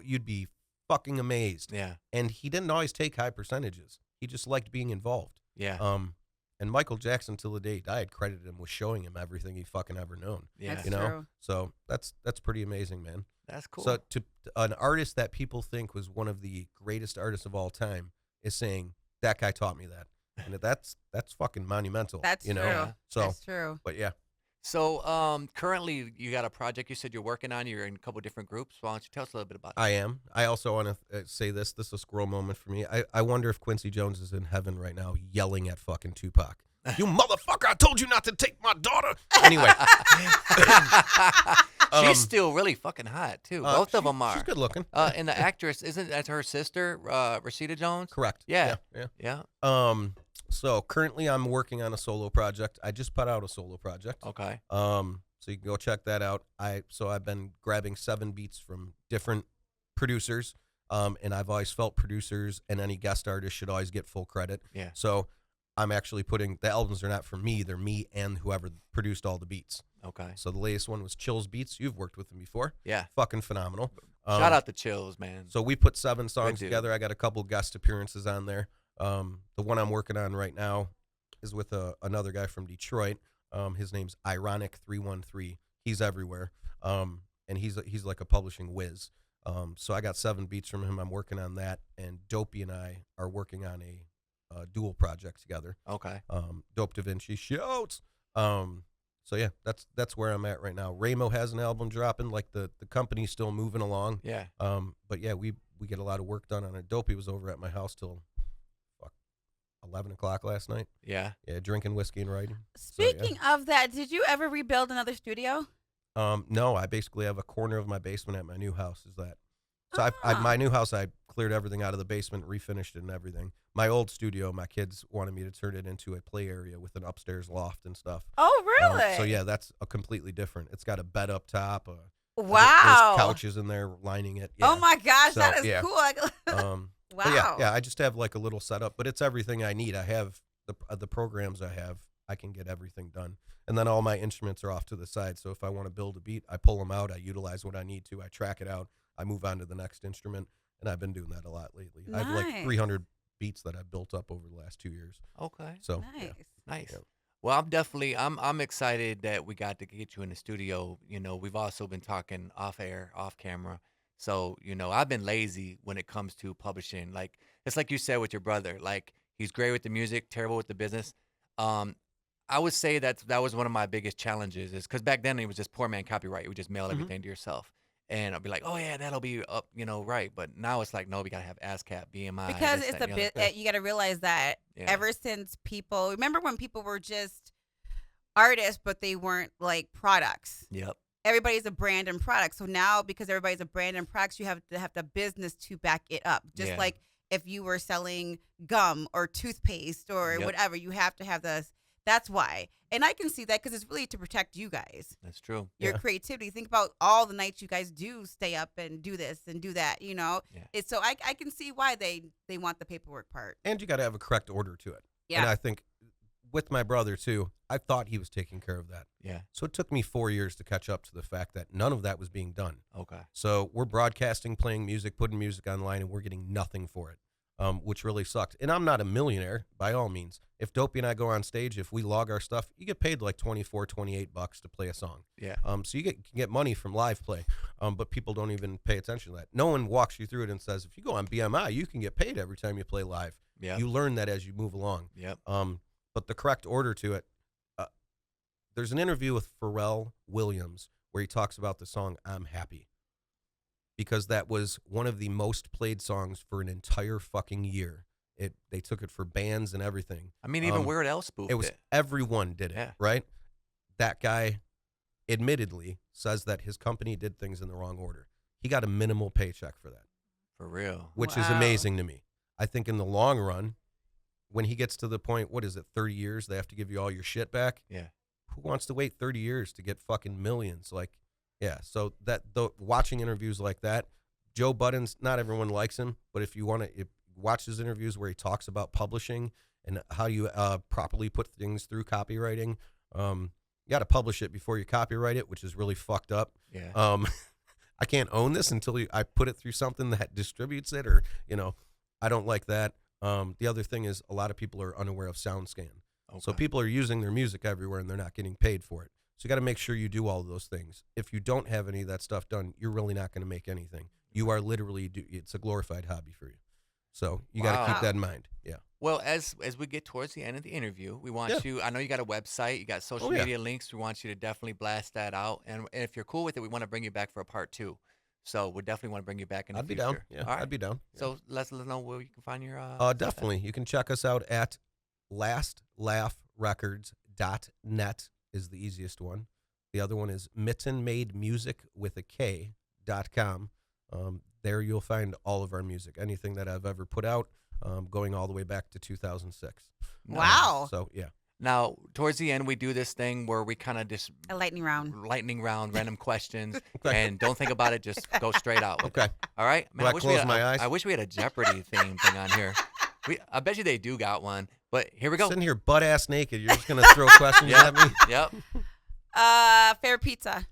you'd be fucking amazed. Yeah. And he didn't always take high percentages. He just liked being involved. Yeah. And Michael Jackson, till the day he died, credited him with showing him everything he fucking ever known. Yeah. That's You know, true. so that's pretty amazing, man. That's cool. So to an artist that people think was one of the greatest artists of all time is saying that guy taught me that, and that's fucking monumental. That's you know. true. Yeah. So, That's true. but yeah, So, currently you got a project you said you're working on. You're in a couple different groups. Why don't you tell us a little bit about it? I am. I also want to say this. This is a squirrel moment for me. I wonder if Quincy Jones is in heaven right now, yelling at fucking Tupac. You motherfucker! I told you not to take my daughter. Anyway, She's still really fucking hot too. Both of them are. She's good looking. And the actress isn't that her sister, Rashida Jones? Correct. Yeah. Yeah. Yeah. So currently I'm working on a solo project. I just put out a solo project. Okay. So you can go check that out. I've been grabbing 7 beats from different producers. And I've always felt producers and any guest artist should always get full credit. Yeah. So I'm actually putting the albums are not for me, they're me and whoever produced all the beats. Okay. So the latest one was Chill's Beats. You've worked with them before. Yeah. Fucking phenomenal. Shout out to Chills, man. So we put 7 songs dude. together. I got a couple guest appearances on there. The one I'm working on right now is with another guy from Detroit. His name's Ironic 313. He's everywhere. And he's like a publishing whiz. So I got 7 beats from him. I'm working on that. And Dopey and I are working on a dual project together. Okay. Dope Da Vinci shouts. So yeah, that's where I'm at right now. Ramo has an album dropping. Like the company's still moving along. Yeah. But yeah, we get a lot of work done on it. Dopey was over at my house till 11 o'clock last night. Yeah. Yeah, drinking whiskey and writing. Speaking of that, did you ever rebuild another studio? No, I basically have a corner of my basement at my new house. Is that? So Ah. my new house, I cleared everything out of the basement, refinished it and everything. My old studio, my kids wanted me to turn it into a play area with an upstairs loft and stuff. Oh, really? So yeah, that's a completely different. It's got a bed up top. Wow. There's couches in there lining it. Oh Yeah. my gosh, So, that is yeah. cool. But Wow. yeah, I just have like a little setup, but it's everything I need. I have the programs I have. I can get everything done, and then all my instruments are off to the side. So if I want to build a beat, I pull them out. I utilize what I need to. I track it out. I move on to the next instrument, and I've been doing that a lot lately. I have like Nice. 300 beats that I've built up over the last 2 years. Okay. So Nice. yeah. Nice. Yeah. Well, I'm excited that we got to get you in the studio. You know, we've also been talking off air, off camera. So, you know, I've been lazy when it comes to publishing. Like it's like you said with your brother. Like he's great with the music, terrible with the business. I would say that was one of my biggest challenges is because back then it was just poor man copyright. You would just mail everything to yourself. And I'll be like, oh yeah, that'll be up, you know, right. But now it's like, no, we gotta have ASCAP, BMI. Because this, it's that, a and the other bit, thing. you got to realize that Yeah. ever since people, remember when people were just artists, but they weren't like products. Yep. Everybody's a brand and product. So now, because everybody's a brand and products, you have to have the business to back it up. Just Yeah. like if you were selling gum or toothpaste or Yep. whatever, you have to have this. That's why. And I can see that because it's really to protect you guys, That's true. your Yeah. creativity. Think about all the nights you guys do stay up and do this and do that, you know? Yeah. It's so I can see why they want the paperwork part. And you got to have a correct order to it. Yeah. And I think with my brother too, I thought he was taking care of that. Yeah. So it took me 4 years to catch up to the fact that none of that was being done. Okay. So we're broadcasting, playing music, putting music online, and we're getting nothing for it, which really sucked. And I'm not a millionaire by all means. If Dopey and I go on stage, if we log our stuff, you get paid like $24, $28 to play a song. Yeah. So you can get money from live play, but people don't even pay attention to that. No one walks you through it and says, if you go on BMI, you can get paid every time you play live. Yeah. You learn that as you move along. Yep. But the correct order to it, there's an interview with Pharrell Williams where he talks about the song I'm Happy. because that was one of the most played songs for an entire fucking year. They took it for bands and everything. I mean, even Weird Al spoofed It was everyone did it, Yeah. right? That guy admittedly says that his company did things in the wrong order. He got a minimal paycheck for that, For real. which is amazing to me. I think in the long run, when he gets to the point, 30 years, they have to give you all your shit back? Yeah. Who wants to wait 30 years to get fucking millions? Like, yeah, so watching interviews like that, Joe Budden's, not everyone likes him, but if you want to watch his interviews where he talks about publishing and how you properly put things through copywriting, you got to publish it before you copyright it, which is really fucked up. Yeah. I can't own this until I put it through something that distributes it, or, I don't like that. The other thing is a lot of people are unaware of SoundScan. Okay. So people are using their music everywhere and they're not getting paid for it. So you got to make sure you do all of those things. If you don't have any of that stuff done, you're really not going to make anything. You are literally, it's a glorified hobby for you. So you got to keep that in mind. Yeah. Well, as we get towards the end of the interview, we want you, I know you got a website, you got social media links. We want you to definitely blast that out. And if you're cool with it, we want to bring you back for a part 2. So we definitely want to bring you back in the future. I'd be down. Yeah, All right. I'd be down. Yeah. So let us know where you can find your definitely. You can check us out at lastlaughrecords.net is the easiest one. The other one is mittenmademusic.com. There you'll find all of our music, anything that I've ever put out, going all the way back to 2006. Wow. So, yeah. Now, towards the end, we do this thing where we kind of just A lightning round. random questions, Okay. and don't think about it. Just go straight out. With Okay. it. All right. Do I close my eyes? I wish we had a Jeopardy theme thing on here. I bet you they do got one. But here we go. Sitting here butt ass naked. You're just gonna throw questions at me? Yep. Favorite pizza.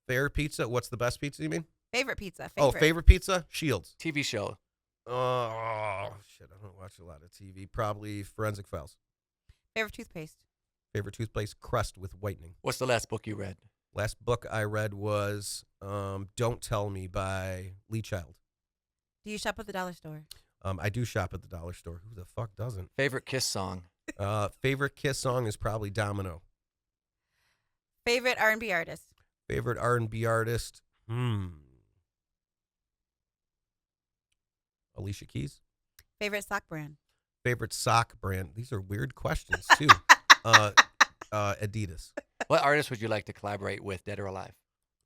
Fair pizza. What's the best pizza you mean? Favorite pizza. Favorite pizza? Shields. TV show. Oh shit! I don't watch a lot of TV. Probably Forensic Files. Favorite toothpaste. Favorite toothpaste? Crest with whitening. What's the last book you read? Last book I read was Don't Tell Me by Lee Child. Do you shop at the dollar store? I do shop at the dollar store. Who the fuck doesn't? Favorite Kiss song? Favorite Kiss song is probably Domino. Favorite R&B artist. Favorite R&B artist? Alicia Keys. Favorite sock brand. Favorite sock brand? These are weird questions too. Adidas. What artist would you like to collaborate with, dead or alive?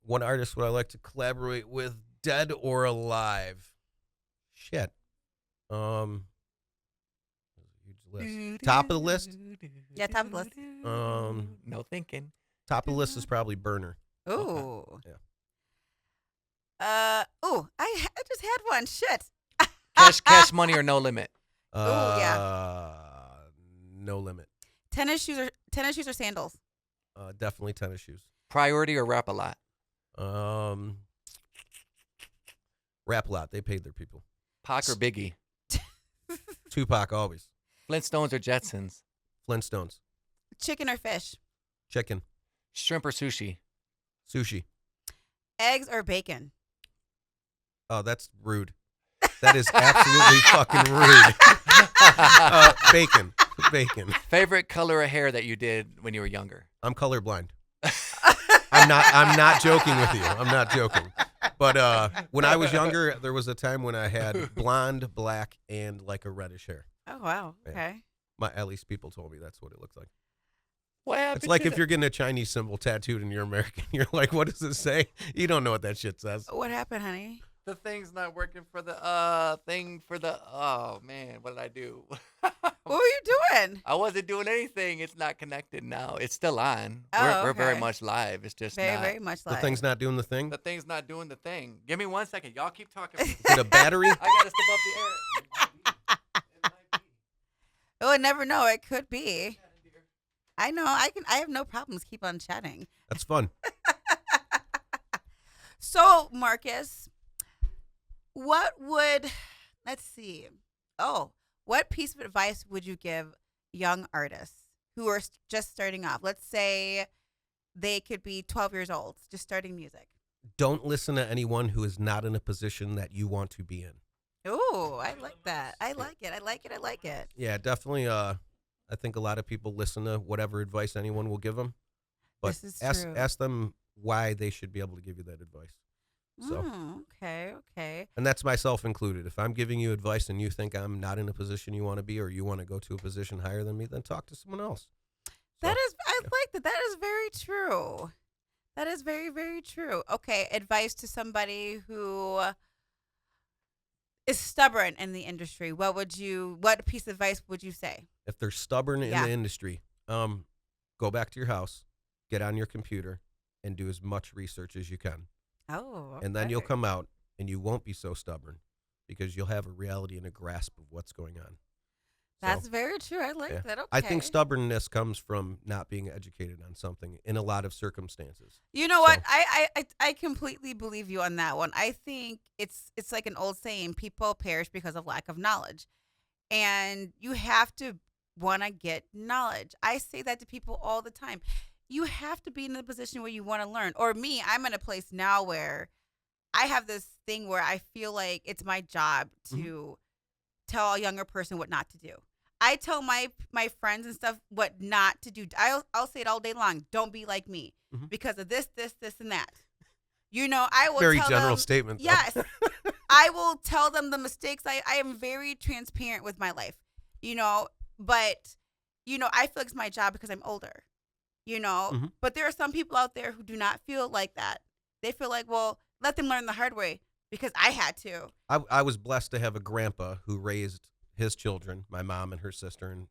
What artist would I like to collaborate with, dead or alive? Shit. Huge list. Top of the list? Yeah, top of the list. No thinking. Top of the list is probably Burner. Ooh. Yeah. I just had one. Shit. Cash Money or No Limit? Yeah. No Limit. Tennis shoes or sandals? Definitely tennis shoes. Priority or Rap a Lot? Rap a Lot. They paid their people. Pac or Biggie? Tupac always. Flintstones or Jetsons? Flintstones. Chicken or fish? Chicken. Shrimp or sushi? Sushi. Eggs or bacon? Oh, that's rude. That is absolutely fucking rude. Bacon. Bacon. Favorite color of hair that you did when you were younger? I'm colorblind. I'm not joking with you. I'm not joking. But when I was younger, there was a time when I had blonde, black, and like a reddish hair. Oh, wow. Yeah. Okay. At least people told me that's what it looked like. What happened? It's like if you're getting a Chinese symbol tattooed and you're American, you're like, what does it say? You don't know what that shit says. What happened, honey? The thing's not working for the thing for the. Oh man, what did I do? What were you doing? I wasn't doing anything. It's not connected now. It's still on. Oh, We're very okay. much live. It's just Very, not. very much The like. thing's not doing the thing. The thing's not doing the thing. Give me 1 second. Y'all keep talking. Is it a battery? I gotta step up the air. It might be. Oh, I never know. It could be. I know. I have no problems. Keep on chatting. That's fun. So, Marcus, let's see. Oh, what piece of advice would you give young artists who are just starting off? Let's say they could be 12 years old, just starting music. Don't listen to anyone who is not in a position that you want to be in. Oh, I like that. I like it. Yeah, definitely. I think a lot of people listen to whatever advice anyone will give them. But This is true. ask them why they should be able to give you that advice. So, Okay. and that's myself included. If I'm giving you advice and you think I'm not in a position you want to be, or you want to go to a position higher than me, then talk to someone else. That So, is, I like that. That is very true. That is very, very true. Okay, advice to somebody who is stubborn in the industry. What piece of advice would you say? if they're stubborn in Yeah. the industry, go back to your house, get on your computer, and do as much research as you can. Oh, And then you'll come out and you won't be so stubborn because you'll have a reality and a grasp of what's going on. That's So, very true. I like yeah. that. Okay. I think stubbornness comes from not being educated on something in a lot of circumstances. You know what? So- I completely believe you on that one. I think it's like an old saying: people perish because of lack of knowledge, and you have to want to get knowledge. I say that to people all the time. You have to be in a position where you want to learn. Or me, I'm in a place now where I have this thing where I feel like it's my job to tell a younger person what not to do. I tell my friends and stuff what not to do. I'll say it all day long. Don't be like me because of this, and that. You know, I will Very tell general them, statement, though. Yes. I will tell them the mistakes. I am very transparent with my life, you know, but, you know, I feel like it's my job because I'm older, you know, but there are some people out there who do not feel like that. They feel like, well, let them learn the hard way because I had to. I was blessed to have a grandpa who raised his children, my mom and her sister and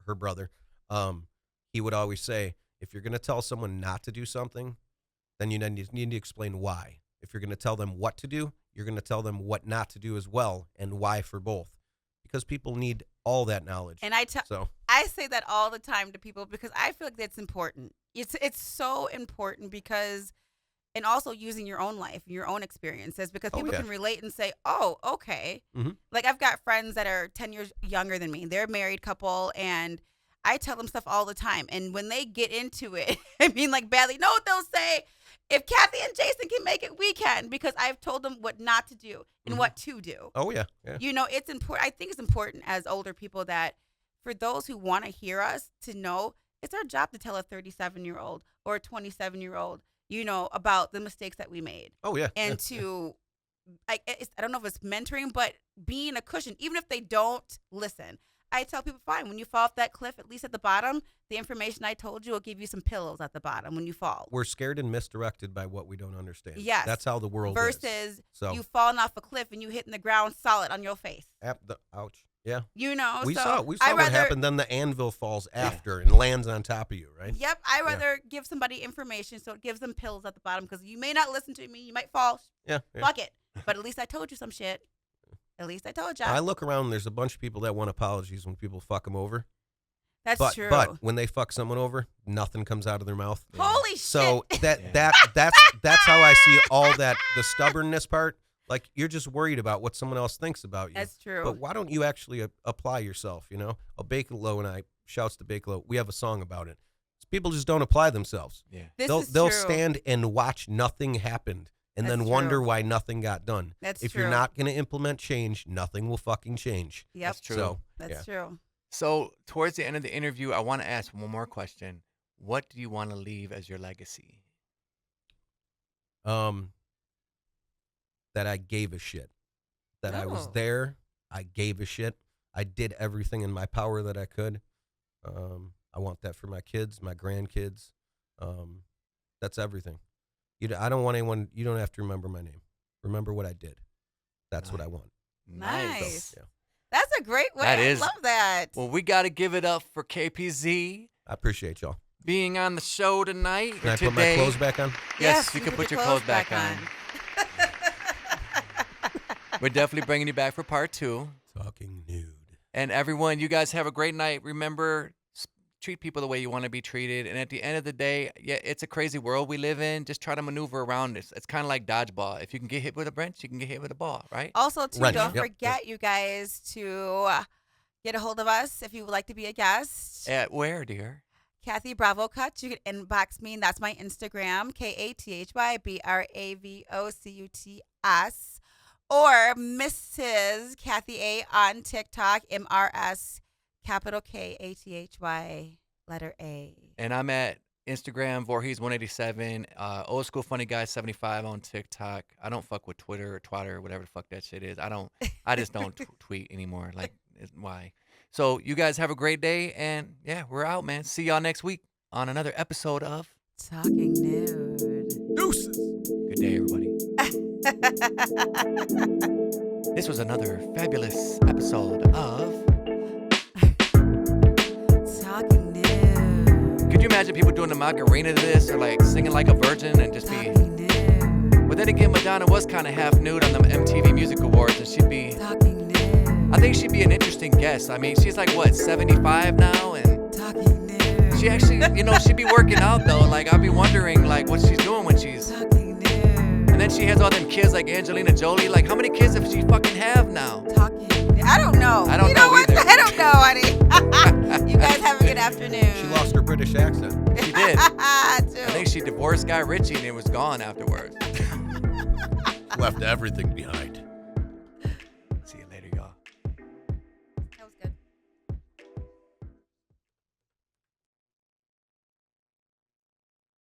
her brother. He would always say, if you're going to tell someone not to do something, then you need to explain why. If you're going to tell them what to do, you're going to tell them what not to do as well and why for both. Because people need all that knowledge. And I say that all the time to people because I feel like that's important. It's so important because, and also using your own life, your own experiences, because people can relate and say, oh, okay. Like I've got friends that are 10 years younger than me. They're a married couple and I tell them stuff all the time. And when they get into it, I mean like badly, know what they'll say? If Kathy and Jason can make it, we can, because I've told them what not to do and what to do. Oh, yeah. You know, it's important. I think it's important as older people that for those who want to hear us to know it's our job to tell a 37-year-old or a 27-year-old, you know, about the mistakes that we made. Oh, yeah. And I don't know if it's mentoring, but being a cushion, even if they don't listen. I tell people, fine, when you fall off that cliff, at least at the bottom, the information I told you will give you some pillows at the bottom when you fall. We're scared and misdirected by what we don't understand. Yes. That's how the world Versus is. So, you falling off a cliff and you hitting the ground solid on your face. ouch. Yeah. You know, We so saw what happened. Then the anvil falls after and lands on top of you, right? Yep. I rather give somebody information so it gives them pills at the bottom because you may not listen to me. You might fall. Yeah. Fuck it. But at least I told you some shit. At least I told you. I look around, there's a bunch of people that want apologies when people fuck them over. That's true. But when they fuck someone over, nothing comes out of their mouth. Holy shit. So that's how I see all that, the stubbornness part. Like, you're just worried about what someone else thinks about you. That's true. But why don't you actually apply yourself, you know? Bake-Low and I, shouts to Bake-Low, we have a song about it. People just don't apply themselves. Yeah. They'll stand and watch nothing happen and then wonder why nothing got done. That's if true. you're not going to implement change, nothing will fucking change. Yep. That's true. So, That's true. So towards the end of the interview, I want to ask one more question. What do you want to leave as your legacy? That I gave a shit. That I was Oh. there. I gave a shit. I did everything in my power that I could. I want that for my kids, my grandkids. That's everything. I don't want anyone. You don't have to remember my name. Remember what I did. That's what I want. Nice. So, yeah. That's a great way. That is. I love that. Well, we got to give it up for KPZ I appreciate y'all. being on the show tonight. Can I today. put my clothes back on? Yes, you can put your clothes back on. We're definitely bringing you back for part 2. Talking nude. And everyone, you guys have a great night. Remember, treat people the way you want to be treated. And at the end of the day, yeah, it's a crazy world we live in. Just try to maneuver around this. It's kind of like dodgeball. If you can get hit with a wrench, you can get hit with a ball, right? Also, too, Wrench, don't yep, forget, you guys, to get a hold of us if you would like to be a guest. At where, dear? Kathy Bravo Cut. You can inbox me, and that's my Instagram, KathyBravocuts. Or Mrs. Kathy A on TikTok, MRS, capital KATHY, letter A. And I'm at Instagram, Voorhees187, Old School Funny Guy 75 on TikTok. I don't fuck with Twitter or Twitter or whatever the fuck that shit is. I just don't tweet anymore. Like, why? So you guys have a great day, and yeah, we're out, man. See y'all next week on another episode of Talking Nude. Deuces. Good day, everybody. This was another fabulous episode of Talking Nude. Could you imagine people doing the Macarena to this, or like singing like a virgin and just be? Talking Nude. But then again, Madonna was kind of half nude on the MTV Music Awards, and she'd be. Talking Nude. I think she'd be an interesting guest. I mean, she's like what, 75 now, and Talking Nude. she actually, she'd be working out though. Like I'd be wondering like what she's doing when she's. Talking Nude. And then she has all them kids like Angelina Jolie. Like how many kids does she fucking have now? Talking Nude. I don't know. I don't you know know what? either. I don't know, honey. You guys have a good afternoon. She lost her British accent. She did. I Too. think she divorced Guy Ritchie and it was gone afterwards. Left everything behind.